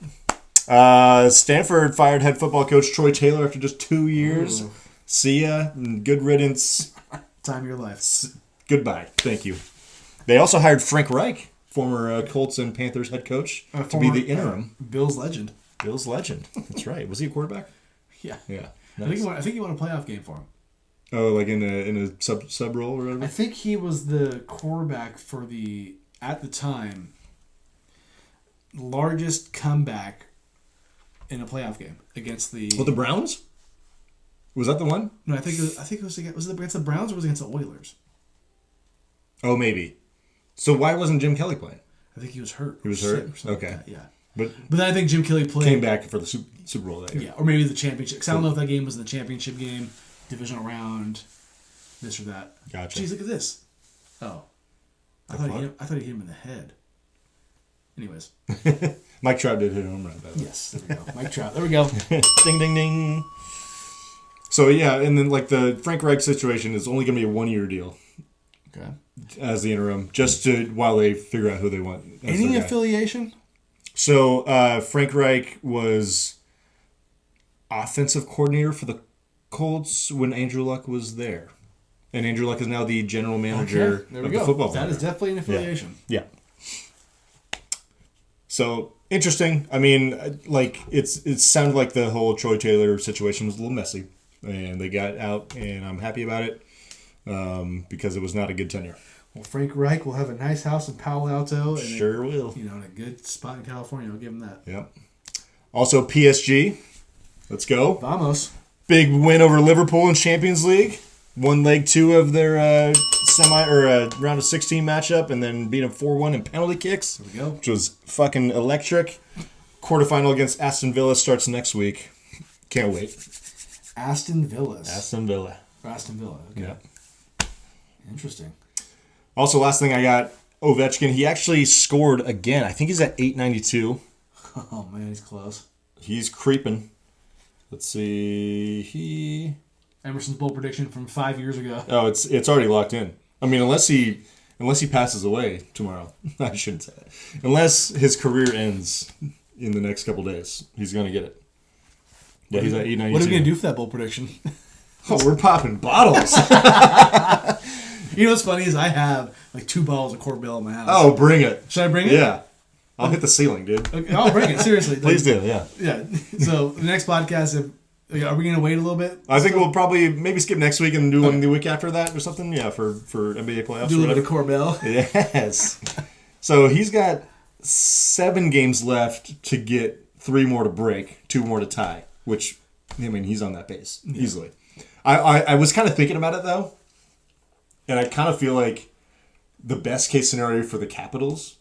Stanford fired head football coach Troy Taylor after just 2 years. Ooh. See ya. Good riddance. Time of your life. Goodbye. Thank you. They also hired Frank Reich, former Colts and Panthers head coach, to be the interim. Bills legend. Bills legend. That's right. Was he a quarterback? Yeah. Yeah. Nice. I think he won a playoff game for him. Oh, like in a sub role or whatever? I think he was the quarterback for at the time, largest comeback in a playoff game against the... What, the Browns? Was that the one? No, I think it was against the Browns or was it against the Oilers? Oh, maybe. So why wasn't Jim Kelly playing? I think he was hurt. He was hurt? Okay. Like yeah. But then I think Jim Kelly came back for the Super Bowl that year. Yeah, or maybe the championship. Because I don't know if that game was the championship game, divisional round, this or that. Gotcha. Jeez, look at this. Oh. I thought he hit him in the head. Anyways. Mike Trout did hit a home run. Yes, there we go. Mike Trout. There we go. Ding, ding, ding. So, yeah, and then like the Frank Reich situation is only going to be a 1-year deal. Okay. As the interim, just while they figure out who they want. Any affiliation? So, Frank Reich was offensive coordinator for the Colts when Andrew Luck was there. And Andrew Luck is now the general manager of the football team. That is definitely an affiliation. Yeah. So, interesting. I mean, like, it sounded like the whole Troy Taylor situation was a little messy. And they got out, and I'm happy about it because it was not a good tenure. Well, Frank Reich will have a nice house in Palo Alto. And sure will. In a good spot in California. I'll give him that. Yep. Also, PSG. Let's go. Vamos. Big win over Liverpool in Champions League. Won leg 2 of their round of 16 matchup, and then beat them 4-1 in penalty kicks. There we go. Which was fucking electric. Quarterfinal against Aston Villa starts next week. Can't wait. Aston Villa. Okay. Yeah. Interesting. Also, last thing I got, Ovechkin. He actually scored again. I think he's at 892. Oh, man, he's close. He's creeping. Let's see. Emerson's bold prediction from 5 years ago. Oh, it's already locked in. I mean, unless he passes away tomorrow. I shouldn't say that. Unless his career ends in the next couple days, he's going to get it. Yeah, he's at 892. What are we going to do for that bold prediction? Oh, we're popping bottles. You know what's funny is I have like 2 bottles of Court Bell in my house. Oh, bring it. Should I bring it? Yeah. I'll hit the ceiling, dude. Okay, I'll bring it, seriously. Please do, yeah. Yeah. So, the next podcast, are we going to wait a little bit? I think we'll probably maybe skip next week and do one the week after that or something. Yeah, for NBA playoffs. Do a little bit of Court Bell. Yes. So, he's got 7 games left to get 3 more to break, 2 more to tie, which, I mean, he's on that pace easily. I was kind of thinking about it, though, and I kind of feel like the best case scenario for the Capitals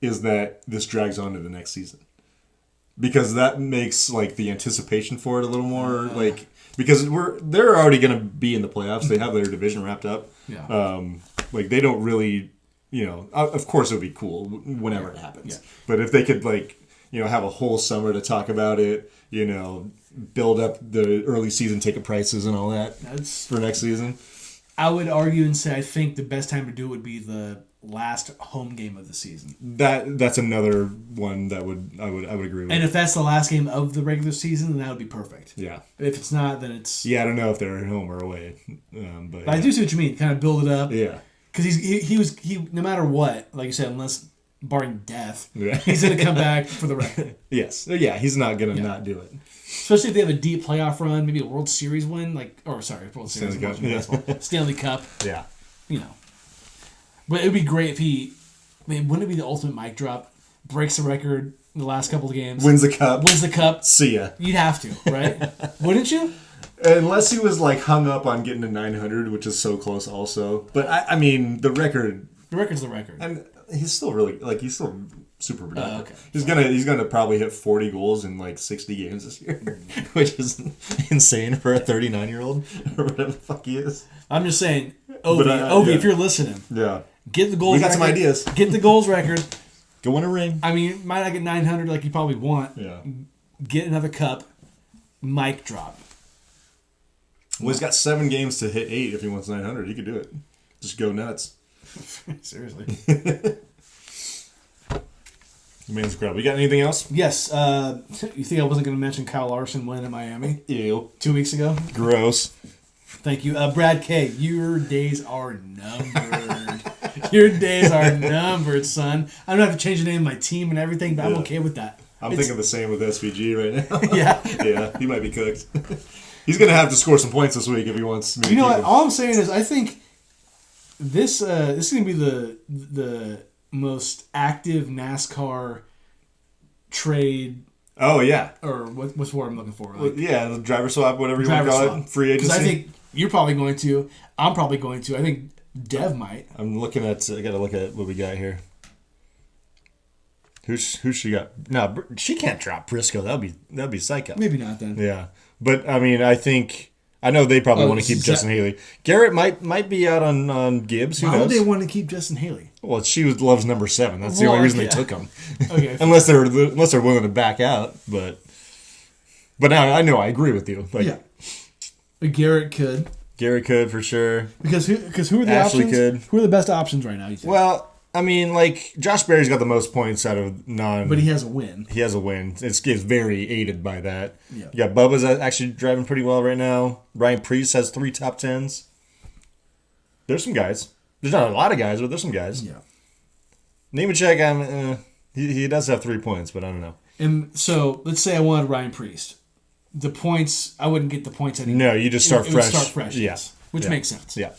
is that this drags on to the next season. Because that makes like the anticipation for it a little more because they're already going to be in the playoffs. They have their division wrapped up. Yeah. Like they don't really, of course it would be cool whenever it happens. Yeah. But if they could have a whole summer to talk about it, build up the early season ticket prices and all that for next season. I would argue and say I think the best time to do it would be the last home game of the season. That's another one that I would agree with. And if that's the last game of the regular season, then that would be perfect. Yeah. If it's not, then it's... Yeah, I don't know if they're at home or away. But I do see what you mean. Kind of build it up. Yeah. Because he no matter what, like you said, unless barring death, yeah. he's going to come back for the record. Yes. Yeah, he's not going to not do it. Especially if they have a deep playoff run, maybe a World Series win, World Series. Stanley Cup. Stanley Cup. Yeah. But it would be great if wouldn't it be the ultimate mic drop? Breaks the record in the last couple of games. Wins the cup. See ya. You'd have to, right? Wouldn't you? Unless he was hung up on getting to 900, which is so close also. But I mean, the record... The record's the record. And he's still really... he's still super productive. Okay. He's gonna probably hit 40 goals in 60 games this year, which is insane for a 39-year-old or whatever the fuck he is. I'm just saying, Ovi, if you're listening, Get the goals. We got some ideas. Get the goals record. Go win a ring. I mean, might not get 900 like you probably want. Yeah. Get another cup. Mic drop. Well, he's got 7 games to hit 8 if he wants 900. He could do it. Just go nuts. Seriously. Man's incredible. You got anything else? Yes. You think I wasn't going to mention Kyle Larson winning at Miami? Ew. 2 weeks ago? Gross. Thank you. Brad K., your days are numbered. Your days are numbered, son. I don't have to change the name of my team and everything, but I'm okay with that. I'm thinking the same with SVG right now. Yeah. Yeah, he might be cooked. He's going to have to score some points this week if he wants me to You know keep what? him. All I'm saying is I think this is going to be the most active NASCAR trade. Oh, yeah. Or what's the word I'm looking for? Well, yeah, the driver swap, whatever you driver want to call swap. it. Free agency. Because I think you're probably going to. I'm probably going to. I think Dev might. I'm looking at. I got to look at what we got here. Who's she got? No, she can't drop Briscoe. That'd be psycho. Maybe not then. Yeah, but I mean, I know they probably want to keep Justin Haley. Garrett might be out on Gibbs. Who Why knows? would they want to keep Justin Haley? Well, she loves number 7. That's the only reason they took him. Okay. unless they're willing to back out, but now I know I agree with you. Like, yeah. But Garrett could. Garrett could for sure. Because who are the Ashley options? could. Who are the best options right now? You think? Well, I mean, like Josh Berry's got the most points out of non. But he has a win. He has a win. It's very aided by that. Yeah. You got Bubba's actually driving pretty well right now. Ryan Preece has 3 top 10s. There's some guys. There's not a lot of guys, but there's some guys. Yeah. Nemechek, he does have 3 points, but I don't know. And so let's say I wanted Ryan Priest. The points, I wouldn't get the points anymore. No, you just start It fresh. would start fresh. Yeah. Yes. Which Yeah. makes sense. Yeah.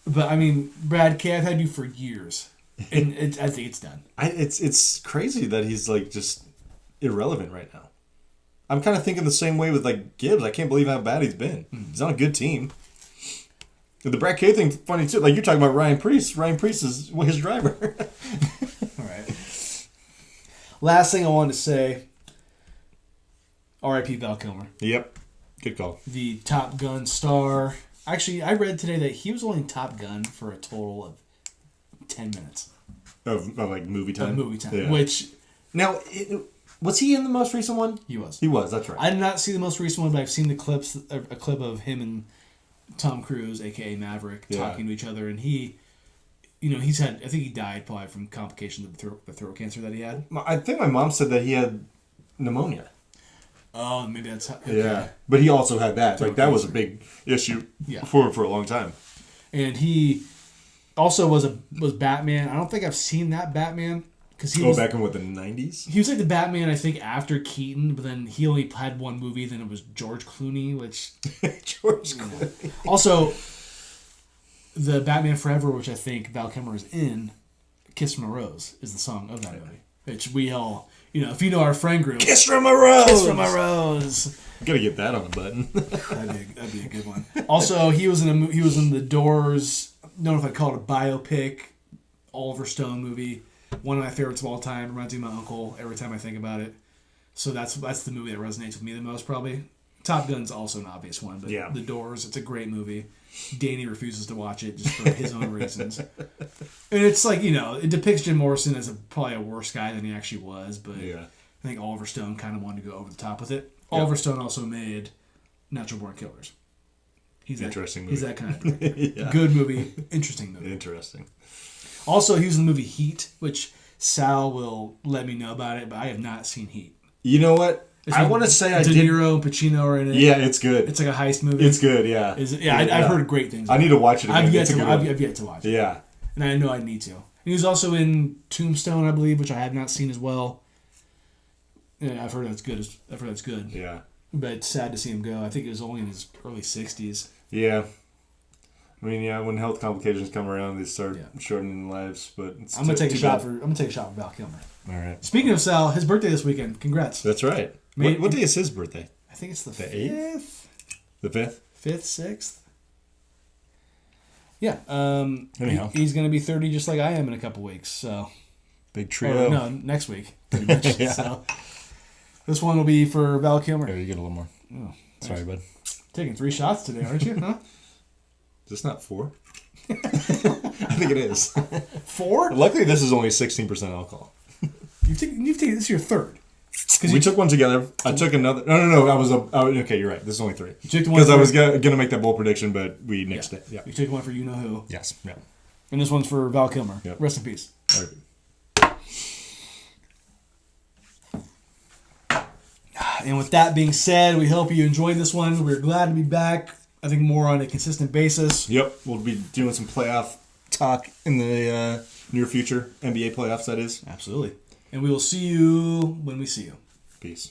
But I mean, Brad K., I've had you for years, and I think it's done. It's crazy that he's like just irrelevant right now. I'm kind of thinking the same way with like Gibbs. I can't believe how bad he's been. He's on a good team. The Brad K thing funny too. Like you're talking about Ryan Preece. Ryan Preece is his driver. All right. Last thing I wanted to say. R.I.P. Val Kilmer. Yep. Good call. The Top Gun star. Actually, I read today that he was only in Top Gun for a total of 10 minutes. Of like movie time? Of movie time. Yeah. Which... Now, was he in the most recent one? He was. He was, that's right. I did not see the most recent one, but I've seen the clips, a clip of him and Tom Cruise, a.k.a. Maverick, talking to each other. And he... he's had... I think he died probably from complications of the throat cancer that he had. I think my mom said that he had pneumonia. Oh, maybe that's how... Okay. Yeah. But he also had that. Throat Like, that was a cancer. big issue Yeah. for a long time. And he also was Batman. I don't think I've seen that Batman. Cause he was back in, what, the 90s? He was like the Batman, I think, after Keaton, but then he only had one movie, then it was George Clooney, which... George Clooney. Also, the Batman Forever, which I think Val Kilmer is in, Kiss from a Rose is the song of that movie. Which we all... if you know our friend group... Kiss from a Rose! Kiss from a Rose! Gotta get that on the button. That'd be a good one. Also, he was in The Doors. I don't know if I'd call it a biopic. Oliver Stone movie. One of my favorites of all time. Reminds me of my uncle every time I think about it. So that's the movie that resonates with me the most, probably. Top Gun's also an obvious one, but Yeah. The Doors, it's a great movie. Danny refuses to watch it just for his own reasons. And it's like, it depicts Jim Morrison as probably a worse guy than he actually was, but Yeah. I think Oliver Stone kind of wanted to go over the top with it. Yeah. Oliver Stone also made Natural Born Killers. He's Interesting He's movie. that kind of director. Yeah. Good movie, interesting movie. Interesting. Also, he was in the movie Heat, which Sal will let me know about it, but I have not seen Heat. You know what? It's I with want to say I De did. Niro and Pacino are in it. Yeah, it's good. It's like a heist movie. It's good, yeah. I've heard great things. I need to watch it again. I've yet It's a to. good one. I've yet to watch it. Yeah. And I know I need to. And he was also in Tombstone, I believe, which I have not seen as well. Yeah, I've heard that's good. I've heard that's good. Yeah. But it's sad to see him go. I think it was only in his early 60s. Yeah. I mean, yeah, when health complications come around, they start shortening lives. But it's I'm gonna take a shot bad. for. I'm gonna take a shot for Val Kilmer. All right. Speaking of Sal, his birthday this weekend. Congrats. That's right. What day is his birthday? I think it's the 8th? The 5th? 5th, 6th. Yeah. Anyhow. He's gonna be 30 just like I am in a couple weeks. So. Big trio. No, next week. Pretty much. Yeah. So this one will be for Val Kilmer. Here, you get a little more. Oh, Sorry, bud. taking 3 shots today, aren't you? Huh? Is this not 4? I think it is. 4? Luckily, this is only 16% alcohol. You've taken this is your third. We took one together. I took another. No. Okay, you're right. This is only 3. Because I was gonna make that bold prediction, but we nixed it. Yeah. You took one for you know who. Yes. Yeah. And this one's for Val Kilmer. Yep. Rest in peace. All right. And with that being said, we hope you enjoyed this one. We're glad to be back. I think more on a consistent basis. Yep. We'll be doing some playoff talk in the near future. NBA playoffs, that is. Absolutely. And we will see you when we see you. Peace.